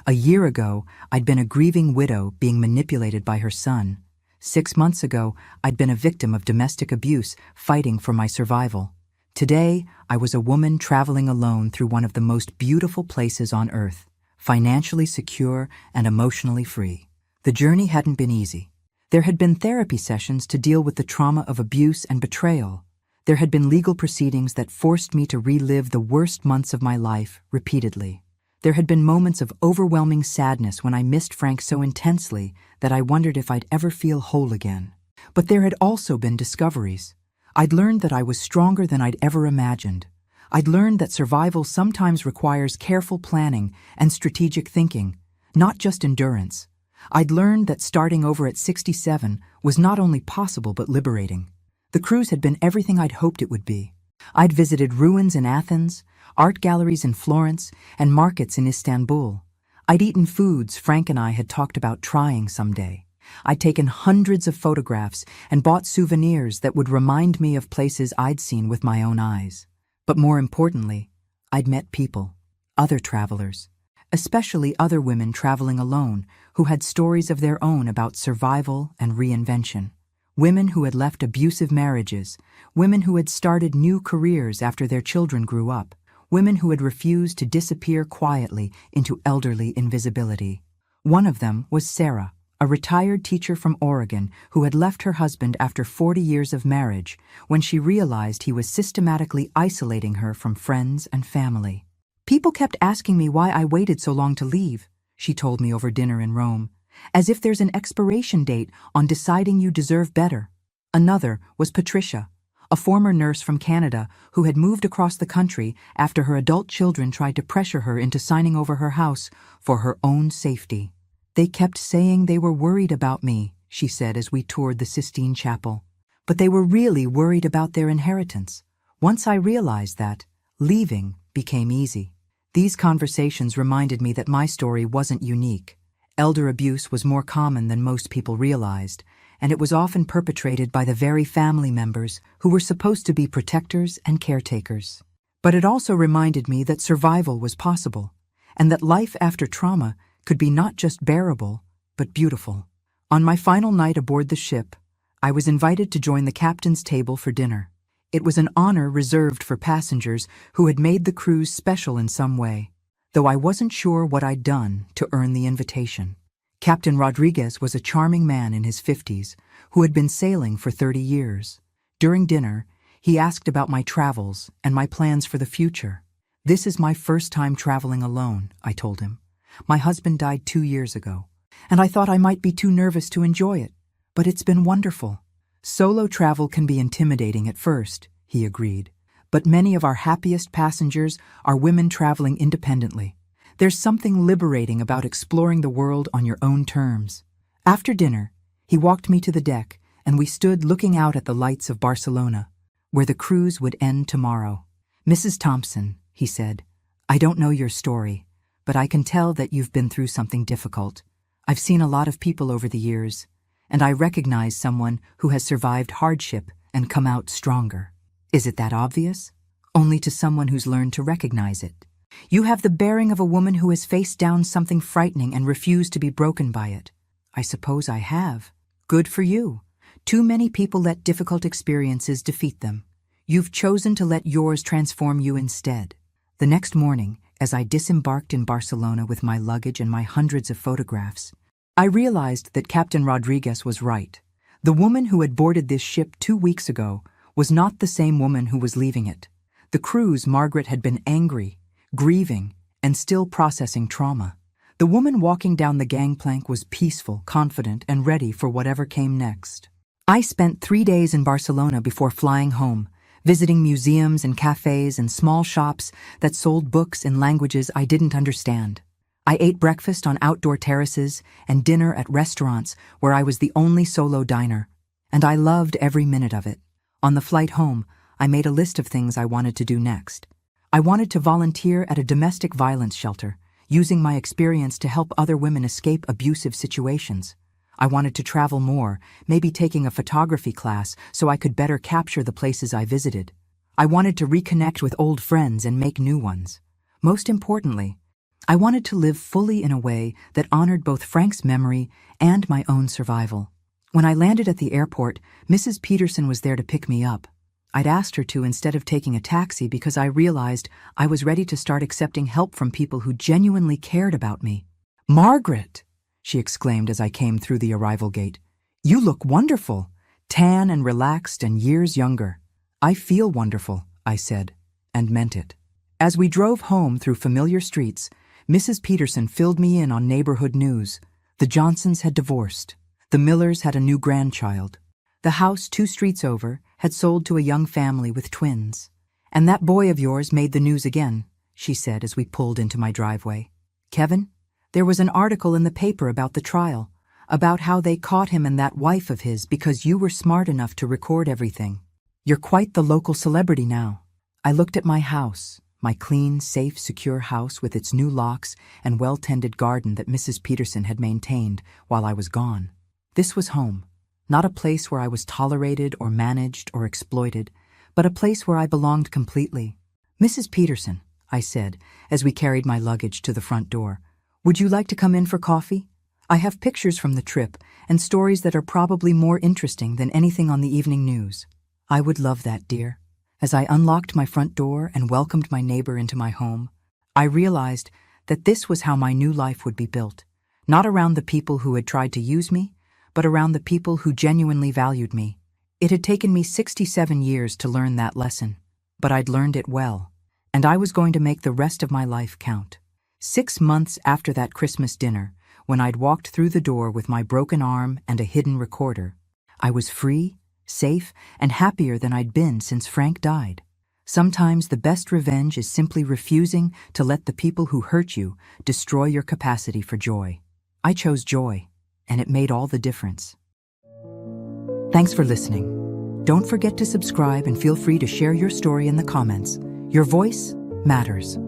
A year ago, I'd been a grieving widow being manipulated by her son. 6 months ago, I'd been a victim of domestic abuse, fighting for my survival. Today, I was a woman traveling alone through one of the most beautiful places on earth, financially secure and emotionally free. The journey hadn't been easy. There had been therapy sessions to deal with the trauma of abuse and betrayal. There had been legal proceedings that forced me to relive the worst months of my life repeatedly. There had been moments of overwhelming sadness when I missed Frank so intensely that I wondered if I'd ever feel whole again. But there had also been discoveries. I'd learned that I was stronger than I'd ever imagined. I'd learned that survival sometimes requires careful planning and strategic thinking, not just endurance. I'd learned that starting over at 67 was not only possible but liberating. The cruise had been everything I'd hoped it would be. I'd visited ruins in Athens, art galleries in Florence, and markets in Istanbul. I'd eaten foods Frank and I had talked about trying someday. I'd taken hundreds of photographs and bought souvenirs that would remind me of places I'd seen with my own eyes. But more importantly, I'd met people, other travelers, especially other women traveling alone who had stories of their own about survival and reinvention. Women who had left abusive marriages, women who had started new careers after their children grew up, women who had refused to disappear quietly into elderly invisibility. One of them was Sarah, a retired teacher from Oregon who had left her husband after 40 years of marriage when she realized he was systematically isolating her from friends and family. "People kept asking me why I waited so long to leave," she told me over dinner in Rome, "as if there's an expiration date on deciding you deserve better." Another was Patricia, a former nurse from Canada who had moved across the country after her adult children tried to pressure her into signing over her house for her own safety. "They kept saying they were worried about me," she said as we toured the Sistine Chapel. "But they were really worried about their inheritance. Once I realized that, leaving became easy." These conversations reminded me that my story wasn't unique. Elder abuse was more common than most people realized, and it was often perpetrated by the very family members who were supposed to be protectors and caretakers. But it also reminded me that survival was possible, and that life after trauma could be not just bearable, but beautiful. On my final night aboard the ship, I was invited to join the captain's table for dinner. It was an honor reserved for passengers who had made the cruise special in some way. though I wasn't sure what I'd done to earn the invitation. Captain Rodriguez was a charming man in his 50s who had been sailing for 30 years. During dinner, he asked about my travels and my plans for the future. "This is my first time traveling alone," I told him. "My husband died 2 years ago, and I thought I might be too nervous to enjoy it, but it's been wonderful." "Solo travel can be intimidating at first," he agreed, "but many of our happiest passengers are women traveling independently. There's something liberating about exploring the world on your own terms." After dinner, he walked me to the deck, and we stood looking out at the lights of Barcelona, where the cruise would end tomorrow. "Mrs. Thompson," he said, "I don't know your story, but I can tell that you've been through something difficult. I've seen a lot of people over the years, and I recognize someone who has survived hardship and come out stronger. Is it that obvious? Only to someone who's learned to recognize it. You have the bearing of a woman who has faced down something frightening and refused to be broken by it." "I suppose I have." "Good for you. Too many people let difficult experiences defeat them. You've chosen to let yours transform you instead." The next morning, as I disembarked in Barcelona with my luggage and my hundreds of photographs, I realized that Captain Rodriguez was right. The woman who had boarded this ship 2 weeks ago was not the same woman who was leaving it. The cruise, Margaret had been angry, grieving, and still processing trauma. The woman walking down the gangplank was peaceful, confident, and ready for whatever came next. I spent 3 days in Barcelona before flying home, visiting museums and cafes and small shops that sold books in languages I didn't understand. I ate breakfast on outdoor terraces and dinner at restaurants where I was the only solo diner, and I loved every minute of it. On the flight home, I made a list of things I wanted to do next. I wanted to volunteer at a domestic violence shelter, using my experience to help other women escape abusive situations. I wanted to travel more, maybe taking a photography class so I could better capture the places I visited. I wanted to reconnect with old friends and make new ones. Most importantly, I wanted to live fully in a way that honored both Frank's memory and my own survival. When I landed at the airport, Mrs. Peterson was there to pick me up. I'd asked her to instead of taking a taxi because I realized I was ready to start accepting help from people who genuinely cared about me. "Margaret!" she exclaimed as I came through the arrival gate. "You look wonderful, tan and relaxed and years younger." "I feel wonderful," I said, and meant it. As we drove home through familiar streets, Mrs. Peterson filled me in on neighborhood news. The Johnsons had divorced. The Millers had a new grandchild. The house 2 streets over had sold to a young family with twins. "And that boy of yours made the news again," she said as we pulled into my driveway. "Kevin, there was an article in the paper about the trial, about how they caught him and that wife of his because you were smart enough to record everything. You're quite the local celebrity now." I looked at my house, my clean, safe, secure house with its new locks and well-tended garden that Mrs. Peterson had maintained while I was gone. This was home. Not a place where I was tolerated or managed or exploited, but a place where I belonged completely. "Mrs. Peterson," I said, as we carried my luggage to the front door, "would you like to come in for coffee? I have pictures from the trip and stories that are probably more interesting than anything on the evening news." "I would love that, dear." As I unlocked my front door and welcomed my neighbor into my home, I realized that this was how my new life would be built, not around the people who had tried to use me, but around the people who genuinely valued me. It had taken me 67 years to learn that lesson, but I'd learned it well, and I was going to make the rest of my life count. 6 months after that Christmas dinner, when I'd walked through the door with my broken arm and a hidden recorder, I was free, safe, and happier than I'd been since Frank died. Sometimes the best revenge is simply refusing to let the people who hurt you destroy your capacity for joy. I chose joy, and it made all the difference. Thanks for listening. Don't forget to subscribe and feel free to share your story in the comments. Your voice matters.